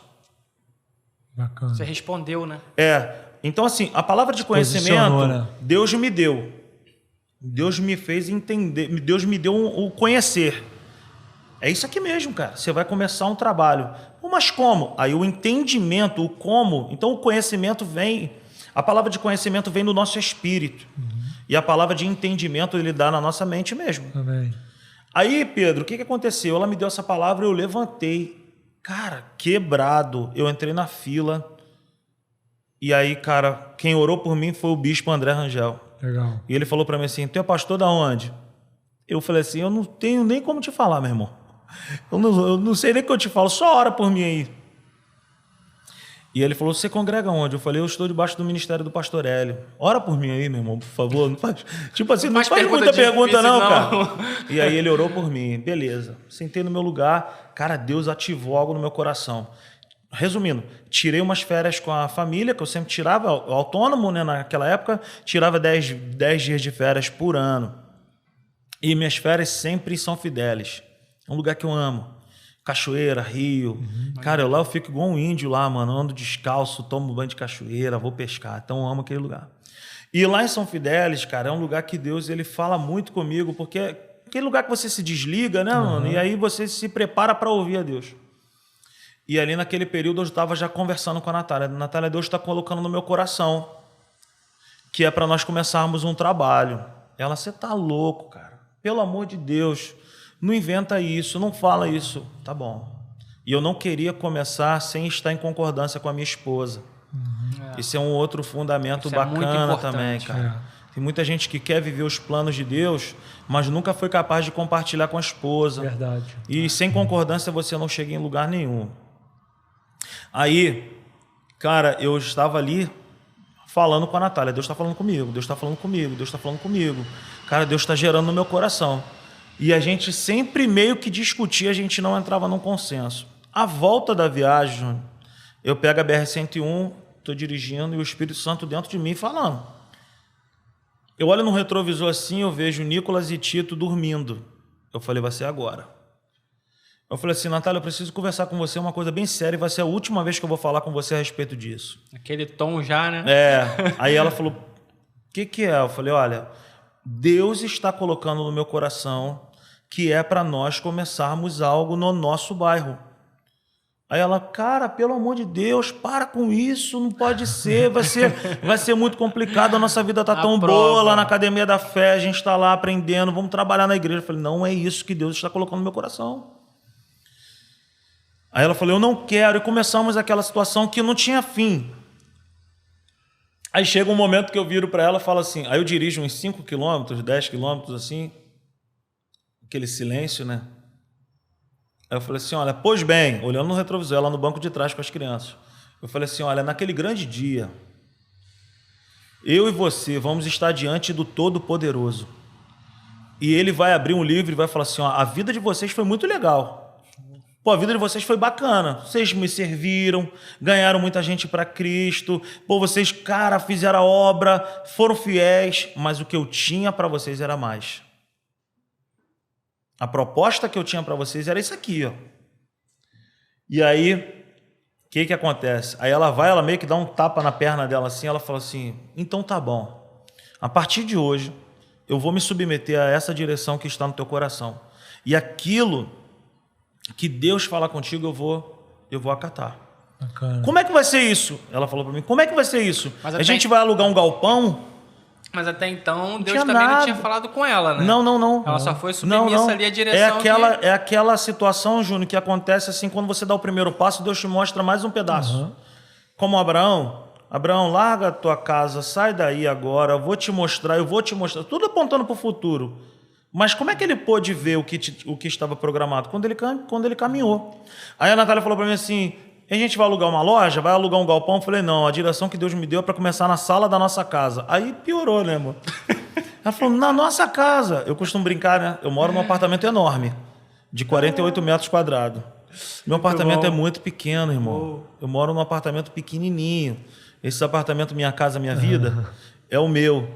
Bacana. Você respondeu, né? Então, assim, a palavra de conhecimento, posicionou, né? Deus me deu. Deus me fez entender, Deus me deu o conhecer. É isso aqui mesmo, cara. Você vai começar um trabalho. Pô, mas como? Aí o entendimento, o como. Então o conhecimento vem, a palavra de conhecimento vem no nosso espírito. E a palavra de entendimento ele dá na nossa mente mesmo. Amém. Aí, Pedro, o que aconteceu? Ela me deu essa palavra, eu levantei. Cara, quebrado. Eu entrei na fila. E aí, cara, quem orou por mim foi o bispo André Rangel. Legal. E ele falou para mim assim, tu é pastor da onde? Eu falei assim, eu não tenho nem como te falar, meu irmão. Eu não sei nem o que eu te falo, só ora por mim aí. E ele falou, você congrega onde? Eu falei, eu estou debaixo do ministério do pastor Hélio. Ora por mim aí, meu irmão, por favor. Não faz, tipo assim, não faz muita pergunta não, cara. E aí ele orou por mim. Beleza. Sentei no meu lugar. Cara, Deus ativou algo no meu coração. Resumindo, tirei umas férias com a família, que eu sempre tirava, autônomo, né, naquela época, tirava 10 dias de férias por ano. E minhas férias sempre em São Fidélis. É um lugar que eu amo. Cachoeira, rio. Cara, eu fico igual um índio lá, mano. Ando descalço, tomo banho de cachoeira, vou pescar. Então eu amo aquele lugar. E lá em São Fidélis, cara, é um lugar que Deus ele fala muito comigo, porque é aquele lugar que você se desliga, né, mano? E aí você se prepara para ouvir a Deus. E ali naquele período eu estava já conversando com a Natália. Natália, Deus está colocando no meu coração que é para nós começarmos um trabalho. Ela, você tá louco, cara. Pelo amor de Deus, não inventa isso, não fala isso. Tá bom. E eu não queria começar sem estar em concordância com a minha esposa. Esse é um outro fundamento bacana também, cara. Tem muita gente que quer viver os planos de Deus, mas nunca foi capaz de compartilhar com a esposa. Verdade. E sem concordância você não chega em lugar nenhum. Aí, cara, eu estava ali falando com a Natália. Deus está falando comigo, Deus está falando comigo, Deus está falando comigo. Cara, Deus está gerando no meu coração. E a gente sempre meio que discutia, a gente não entrava num consenso. A volta da viagem, eu pego a BR-101, estou dirigindo e o Espírito Santo dentro de mim falando. Eu olho no retrovisor assim, eu vejo Nicolas e Tito dormindo. Eu falei, vai ser agora. Eu falei assim, Natália, eu preciso conversar com você uma coisa bem séria e vai ser a última vez que eu vou falar com você a respeito disso. Aquele tom já, né? Aí ela falou, o que é? Eu falei, olha, Deus está colocando no meu coração que é para nós começarmos algo no nosso bairro. Aí ela, cara, pelo amor de Deus, para com isso, não pode ser, vai ser muito complicado, a nossa vida está tão boa lá na Academia da Fé, a gente está lá aprendendo, vamos trabalhar na igreja. Eu falei, não é isso que Deus está colocando no meu coração. Aí ela falou, eu não quero, e começamos aquela situação que não tinha fim. Aí chega um momento que eu viro para ela e falo assim, aí eu dirijo uns 5 quilômetros, 10 quilômetros assim, aquele silêncio, né? Aí eu falei assim, olha, pois bem, olhando no retrovisor, ela no banco de trás com as crianças. Eu falei assim, olha, naquele grande dia, eu e você vamos estar diante do Todo-Poderoso. E ele vai abrir um livro e vai falar assim, ó, a vida de vocês foi muito legal. Pô, a vida de vocês foi bacana. Vocês me serviram, ganharam muita gente para Cristo. Pô, vocês, cara, fizeram a obra, foram fiéis, mas o que eu tinha para vocês era mais. A proposta que eu tinha para vocês era isso aqui, ó. E aí, o que acontece? Aí ela meio que dá um tapa na perna dela assim, ela fala assim, então tá bom. A partir de hoje, eu vou me submeter a essa direção que está no teu coração. E aquilo que Deus fala contigo, eu vou acatar. Bacana. Como é que vai ser isso? Ela falou para mim, como é que vai ser isso? A gente vai alugar um galpão? Mas até então, Deus também não tinha falado com ela, né? Não. Ela só foi submissa ali a direção. É aquela situação, Júnior, que acontece assim, quando você dá o primeiro passo, Deus te mostra mais um pedaço. Como Abraão, larga a tua casa, sai daí agora, eu vou te mostrar, tudo apontando para o futuro. Mas como é que ele pôde ver o que estava programado? Quando ele caminhou. Aí a Natália falou para mim assim, a gente vai alugar uma loja? Vai alugar um galpão? Eu falei, não, a direção que Deus me deu é para começar na sala da nossa casa. Aí piorou, né, amor? Ela falou, na nossa casa. Eu costumo brincar, né? Eu moro num apartamento enorme, de 48 metros quadrados. Meu apartamento é muito pequeno, irmão. Eu moro num apartamento pequenininho. Esse apartamento, Minha Casa Minha Vida, é o meu.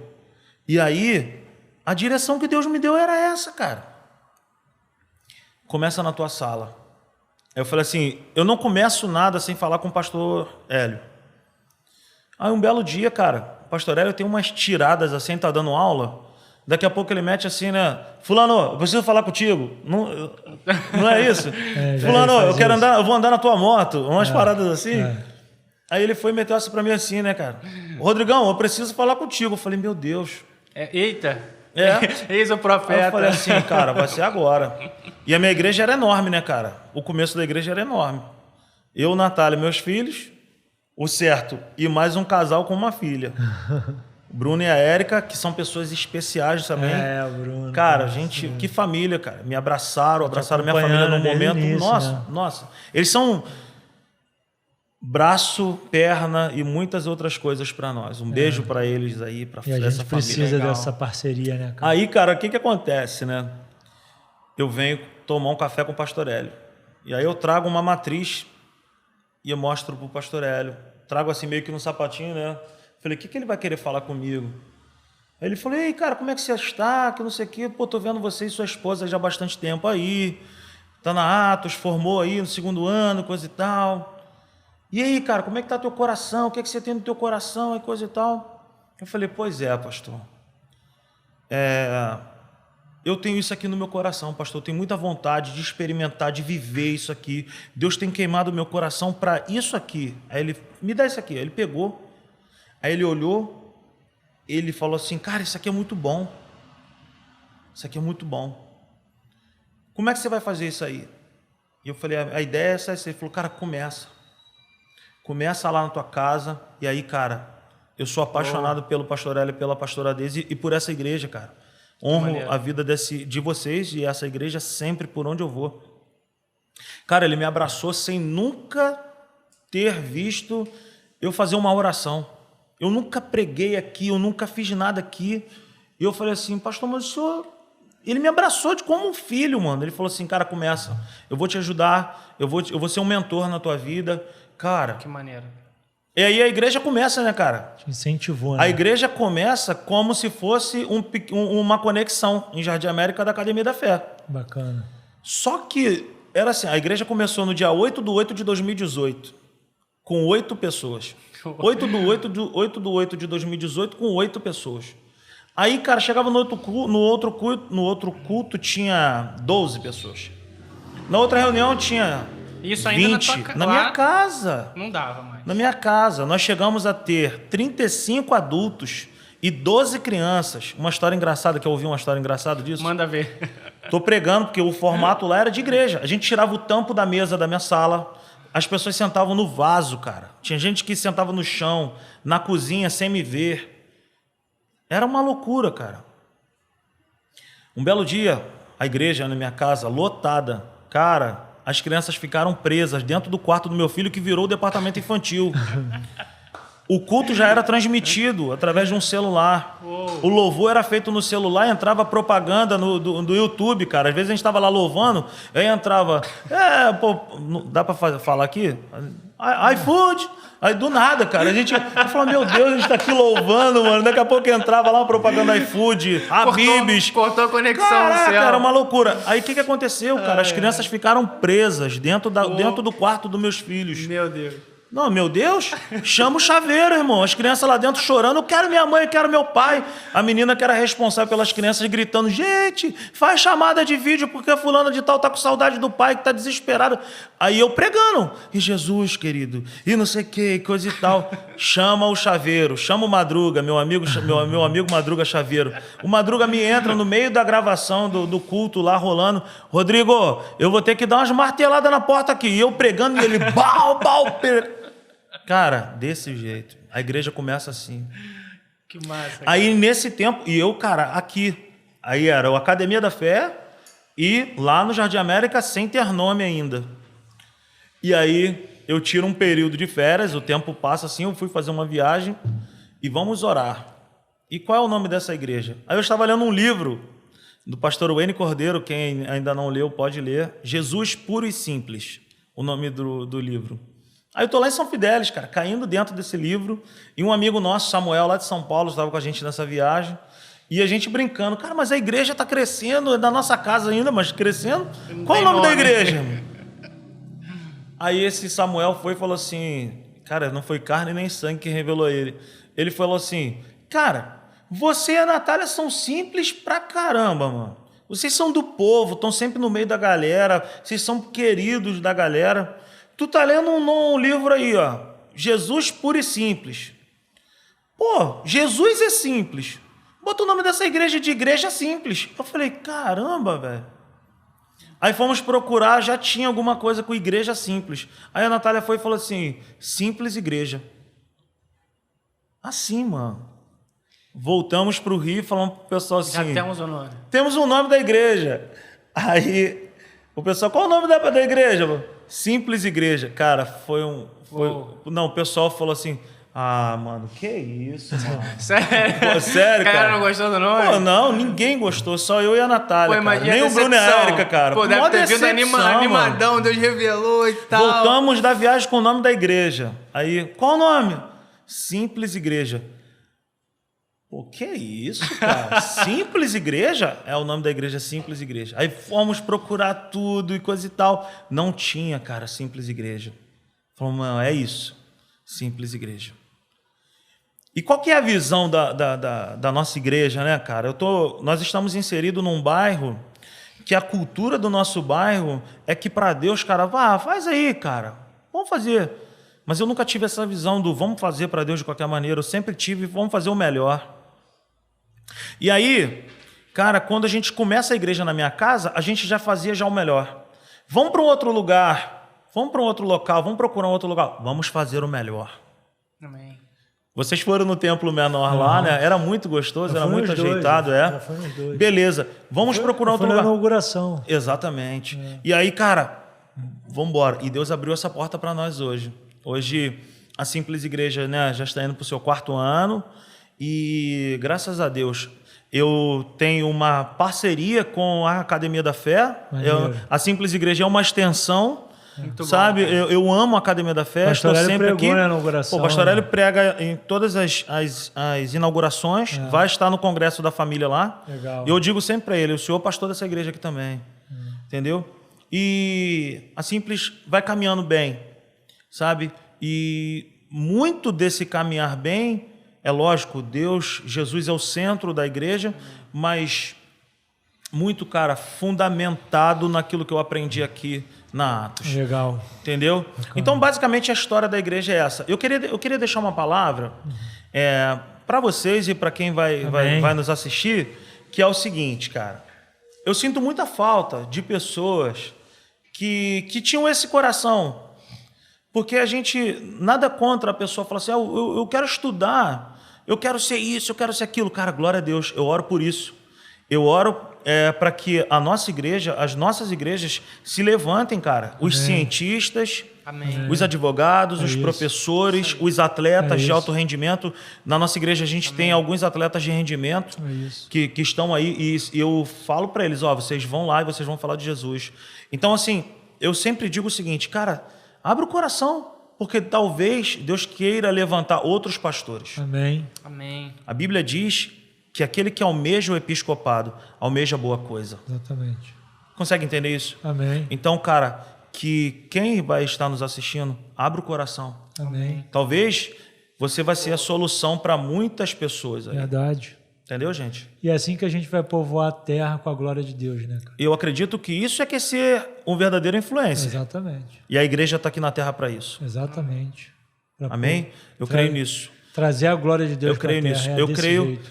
E aí, a direção que Deus me deu era essa, cara. Começa na tua sala. Aí eu falei assim, eu não começo nada sem falar com o pastor Hélio. Aí um belo dia, cara, o pastor Hélio tem umas tiradas assim, tá dando aula, daqui a pouco ele mete assim, né? Fulano, eu preciso falar contigo. Não é isso? Fulano, eu vou andar na tua moto, umas paradas assim. Aí ele foi e meteu essa pra mim assim, né, cara? Rodrigão, eu preciso falar contigo. Eu falei, meu Deus. Eita. Eis o profeta. Aí eu falei assim, cara, vai ser agora. E a minha igreja era enorme, né, cara? O começo da igreja era enorme. Eu, Natália, meus filhos, o certo, e mais um casal com uma filha. O Bruno e a Érica, que são pessoas especiais também. O Bruno. Cara, gente, que família, cara. Me abraçaram minha família num momento. Nossa. Eles são braço, perna e muitas outras coisas para nós. Um beijo para eles aí, para essa família. E a gente precisa dessa parceria, né, cara? Aí, cara, o que acontece, né? Eu venho tomar um café com o pastor Hélio. E aí eu trago uma matriz e eu mostro pro pastor Hélio. Trago assim meio que no sapatinho, né? Falei, o que ele vai querer falar comigo? Aí ele falou, ei, cara, como é que você está? Que não sei o quê. Pô, tô vendo você e sua esposa já há bastante tempo aí. Tá na Atos, formou aí no 2º ano, coisa e tal. E aí, cara, como é que tá teu coração? O que é que você tem no teu coração e coisa e tal? Eu falei, pois é, pastor. Eu tenho isso aqui no meu coração, pastor. Eu tenho muita vontade de experimentar, de viver isso aqui. Deus tem queimado o meu coração para isso aqui. Aí ele, me dá isso aqui. Aí ele pegou. Aí ele olhou. Ele falou assim, cara, isso aqui é muito bom. Isso aqui é muito bom. Como é que você vai fazer isso aí? E eu falei, a ideia é essa. Ele falou, cara, começa. Começa lá na tua casa. E aí, cara, eu sou apaixonado pelo pastor Hélio, pela pastora Deise e por essa igreja, cara. Honro a vida de vocês e essa igreja sempre por onde eu vou. Cara, ele me abraçou sem nunca ter visto eu fazer uma oração. Eu nunca preguei aqui, eu nunca fiz nada aqui. E eu falei assim, pastor, mas o senhor... Ele me abraçou como um filho, mano. Ele falou assim, cara, começa. Eu vou te ajudar, eu vou ser um mentor na tua vida. Cara... Que maneiro. E aí a igreja começa, né, cara? Te incentivou, né? A igreja começa como se fosse uma conexão em Jardim América da Academia da Fé. Bacana. Só que era assim, a igreja começou no dia 8/8 de 2018, com 8 pessoas. 8/8 de 2018 com 8 pessoas. Aí, cara, chegava no outro culto tinha 12 pessoas. Na outra reunião tinha isso ainda 20 na minha casa. Não dava mais. Na minha casa, nós chegamos a ter 35 adultos e 12 crianças. Uma história engraçada, que eu ouvi uma história engraçada disso. Manda ver. Tô pregando, porque o formato lá era de igreja. A gente tirava o tampo da mesa da minha sala, as pessoas sentavam no vaso, cara. Tinha gente que sentava no chão, na cozinha, sem me ver. Era uma loucura, cara. Um belo dia, a igreja na minha casa, lotada. Cara... As crianças ficaram presas dentro do quarto do meu filho, que virou o departamento infantil. O culto já era transmitido através de um celular. O louvor era feito no celular, entrava propaganda do YouTube, cara. Às vezes a gente estava lá louvando, aí entrava... dá para falar aqui? iFood... Aí do nada, cara, a gente falou, meu Deus, a gente tá aqui louvando, mano. Daqui a pouco entrava lá uma propaganda iFood, Habib's. Cortou a conexão. Caraca, no céu. Era uma loucura. Aí o que aconteceu, cara? As crianças ficaram presas dentro do quarto dos meus filhos. Meu Deus. Não, meu Deus, chama o chaveiro, irmão. As crianças lá dentro chorando, eu quero minha mãe, eu quero meu pai. A menina que era responsável pelas crianças gritando, gente, faz chamada de vídeo porque fulano de tal tá com saudade do pai, que tá desesperado. Aí eu pregando, e Jesus, querido, e não sei o que, coisa e tal. Chama o chaveiro, chama o Madruga, meu amigo Madruga Chaveiro. O Madruga me entra no meio da gravação do culto lá rolando. Rodrigo, eu vou ter que dar umas marteladas na porta aqui. E eu pregando e ele, Cara, desse jeito. A igreja começa assim. Que massa. Aí, nesse tempo, e eu, cara, aqui. Aí era a Academia da Fé e lá no Jardim América, sem ter nome ainda. E aí, eu tiro um período de férias, o tempo passa assim, eu fui fazer uma viagem e vamos orar. E qual é o nome dessa igreja? Aí eu estava lendo um livro do pastor Wayne Cordeiro, quem ainda não leu pode ler, Jesus Puro e Simples, o nome do livro. Aí eu tô lá em São Fidélis, cara, caindo dentro desse livro, e um amigo nosso, Samuel, lá de São Paulo, estava com a gente nessa viagem, e a gente brincando, cara, mas a igreja está crescendo, é da nossa casa ainda, mas crescendo. Qual é o nome da igreja, irmão? Aí esse Samuel foi e falou assim, cara, não foi carne nem sangue que revelou ele. Ele falou assim, cara, você e a Natália são simples pra caramba, mano. Vocês são do povo, estão sempre no meio da galera, vocês são queridos da galera. Tu tá lendo um livro aí, ó, Jesus Puro e Simples. Pô, Jesus é simples. Bota o nome dessa igreja de Igreja Simples. Eu falei, caramba, velho. Aí fomos procurar, já tinha alguma coisa com Igreja Simples. Aí a Natália foi e falou assim, Simples Igreja. Assim, mano. Voltamos pro Rio e falamos pro pessoal assim... Já temos o nome. Temos um nome da igreja. Aí o pessoal, qual o nome da igreja? Mano? Simples Igreja. Cara, Não, o pessoal falou assim... Ah, mano, que isso, mano? Sério? Pô, sério, cara? O cara não gostou do nome? Pô, não, ninguém gostou, só eu e a Natália, Pô, cara. Nem o Bruno e a Érica, cara. Pô, deve ter vindo animadão, mano. Deus revelou e tal. Voltamos da viagem com o nome da igreja. Aí, qual o nome? Simples Igreja. Pô, que isso, cara? Simples Igreja? É o nome da igreja, Simples Igreja. Aí fomos procurar tudo e coisa e tal. Não tinha, cara, Simples Igreja. Falamos, não, é isso. Simples Igreja. E qual que é a visão da nossa igreja, né, cara? Nós estamos inseridos num bairro que a cultura do nosso bairro é que para Deus, cara, faz aí, cara, vamos fazer. Mas eu nunca tive essa visão do vamos fazer para Deus de qualquer maneira. Eu sempre tive, vamos fazer o melhor. E aí, cara, quando a gente começa a igreja na minha casa, a gente já fazia já o melhor. Vamos para um outro lugar, vamos para um outro local, vamos procurar um outro lugar. Vamos fazer o melhor. Amém. Vocês foram no templo menor lá, né? Era muito gostoso, era muito ajeitado, Beleza, vamos procurar outro lugar. Foi na inauguração. Exatamente. E aí, cara, vamos embora. E Deus abriu essa porta para nós hoje. Hoje, a Simples Igreja, né, já está indo para o seu 4º ano e, graças a Deus, eu tenho uma parceria com a Academia da Fé. A Simples Igreja é uma extensão. Muito sabe, bom, eu amo a Academia da Fé, estou sempre aqui. Na inauguração, o Pastor Hélio prega em todas as inaugurações, vai estar no Congresso da Família lá. Legal. E eu digo sempre para ele, o senhor é pastor dessa igreja aqui também. Entendeu? E a Simples vai caminhando bem, sabe? E muito desse caminhar bem, é lógico, Deus, Jesus é o centro da igreja, mas muito, cara, fundamentado naquilo que eu aprendi aqui na Atos. Legal. Entendeu? Bacana. Então, basicamente, a história da igreja é essa. Eu queria deixar uma palavra para vocês e para quem vai nos assistir, que é o seguinte, cara. Eu sinto muita falta de pessoas que tinham esse coração. Porque a gente, nada contra a pessoa falar assim, eu quero estudar, eu quero ser isso, eu quero ser aquilo. Cara, glória a Deus, eu oro por isso. Eu oro para que a nossa igreja, as nossas igrejas se levantem, cara. Os cientistas, os advogados, os professores, os atletas de alto rendimento. Na nossa igreja a gente tem alguns atletas de rendimento que estão aí e eu falo para eles, vocês vão lá e vocês vão falar de Jesus. Então, assim, eu sempre digo o seguinte, cara, abre o coração, porque talvez Deus queira levantar outros pastores. Amém. Amém. A Bíblia diz que aquele que almeja o episcopado, almeja boa coisa. Exatamente. Consegue entender isso? Amém. Então, cara, que quem vai estar nos assistindo, abra o coração. Amém. Talvez você vai ser a solução para muitas pessoas aí. Verdade. Entendeu, gente? E é assim que a gente vai povoar a terra com a glória de Deus, né, cara? Eu acredito que isso é que é ser um verdadeiro influencer. Exatamente. E a igreja está aqui na terra para isso. Exatamente. Amém? Eu creio nisso. Trazer a glória de Deus para a terra. Eu creio nisso.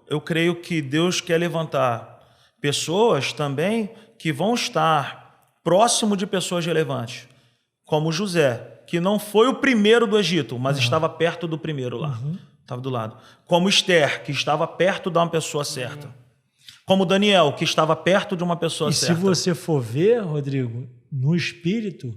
Eu creio que Deus quer levantar pessoas também que vão estar próximo de pessoas relevantes, como José, que não foi o primeiro do Egito, mas estava perto do primeiro lá. Estava do lado. Como Esther, que estava perto de uma pessoa certa. Como Daniel, que estava perto de uma pessoa certa. E se você for ver, Rodrigo, no espírito,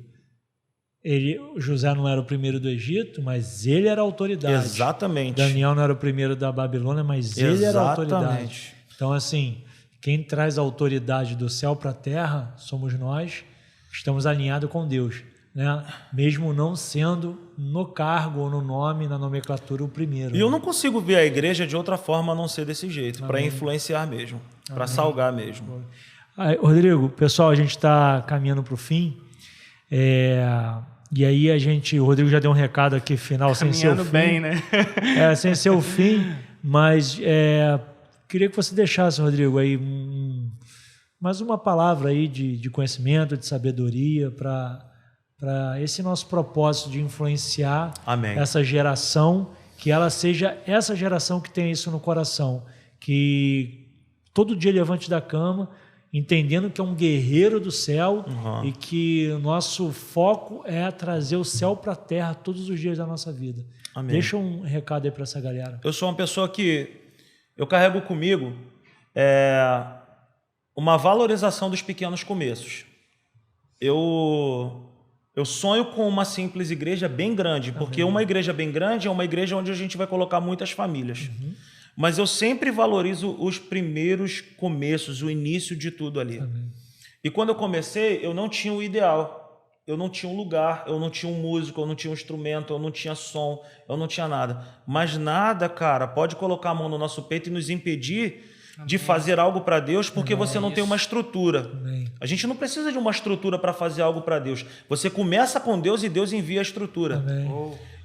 José não era o primeiro do Egito, mas ele era a autoridade. Exatamente. Daniel não era o primeiro da Babilônia, mas ele era a autoridade. Então, assim, quem traz a autoridade do céu para a terra somos nós, estamos alinhados com Deus, né? Mesmo não sendo no cargo ou no nome, na nomenclatura, o primeiro. E eu não consigo ver a igreja de outra forma a não ser desse jeito, para influenciar mesmo, para salgar mesmo. Rodrigo, pessoal, a gente está caminhando para o fim. E aí o Rodrigo já deu um recado aqui final, sem ser o fim. Bem, né? Sem ser o fim, mas queria que você deixasse, Rodrigo, aí mais uma palavra aí de conhecimento, de sabedoria para esse nosso propósito de influenciar essa geração, que ela seja essa geração que tem isso no coração, que todo dia levante da cama, entendendo que é um guerreiro do céu e que o nosso foco é trazer o céu para a terra todos os dias da nossa vida. Amém. Deixa um recado aí para essa galera. Eu sou uma pessoa que eu carrego comigo uma valorização dos pequenos começos. Eu sonho com uma simples igreja bem grande, porque uma igreja bem grande é uma igreja onde a gente vai colocar muitas famílias. Mas eu sempre valorizo os primeiros começos, o início de tudo ali. E quando eu comecei, eu não tinha o ideal. Eu não tinha um lugar, eu não tinha um músico, eu não tinha um instrumento, eu não tinha som, eu não tinha nada. Mas nada, cara, pode colocar a mão no nosso peito e nos impedir de fazer algo para Deus, porque você não tem uma estrutura. A gente não precisa de uma estrutura para fazer algo para Deus. Você começa com Deus e Deus envia a estrutura.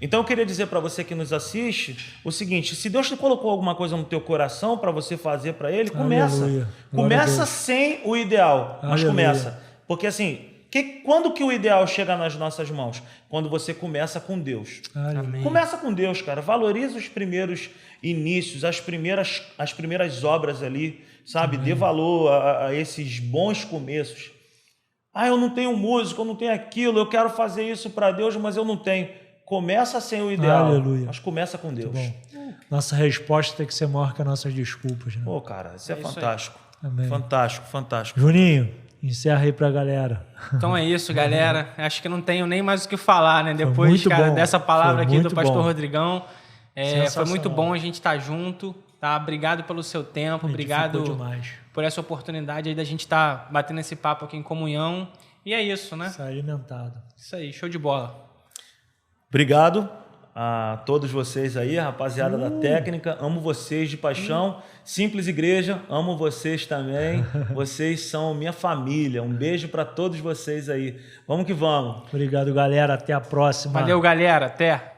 Então eu queria dizer para você que nos assiste o seguinte: se Deus te colocou alguma coisa no teu coração para você fazer para Ele, começa. Começa sem o ideal, mas começa. Porque assim, quando que o ideal chega nas nossas mãos? Quando você começa com Deus. Começa com Deus, cara. Valoriza os primeiros inícios, as primeiras obras ali, sabe? Dê valor a esses bons começos. Eu não tenho música, eu não tenho aquilo, eu quero fazer isso para Deus, mas eu não tenho. Começa sem o ideal, mas começa com Deus. Nossa resposta tem que ser maior que as nossas desculpas. Né? Pô, cara, isso é fantástico. Fantástico, fantástico. Juninho, encerra aí pra galera. Então é isso, galera. Acho que não tenho nem mais o que falar, né? Depois, cara, dessa palavra aqui do pastor Rodrigão. Foi muito bom a gente estar junto, tá? Obrigado pelo seu tempo, obrigado por essa oportunidade aí da gente estar batendo esse papo aqui em comunhão. E é isso, né? Sai alimentado. Isso aí, show de bola. Obrigado a todos vocês aí, a rapaziada da técnica. Amo vocês de paixão. Simples Igreja, amo vocês também. Vocês são minha família. Um beijo para todos vocês aí. Vamos que vamos. Obrigado, galera. Até a próxima. Valeu, galera. Até.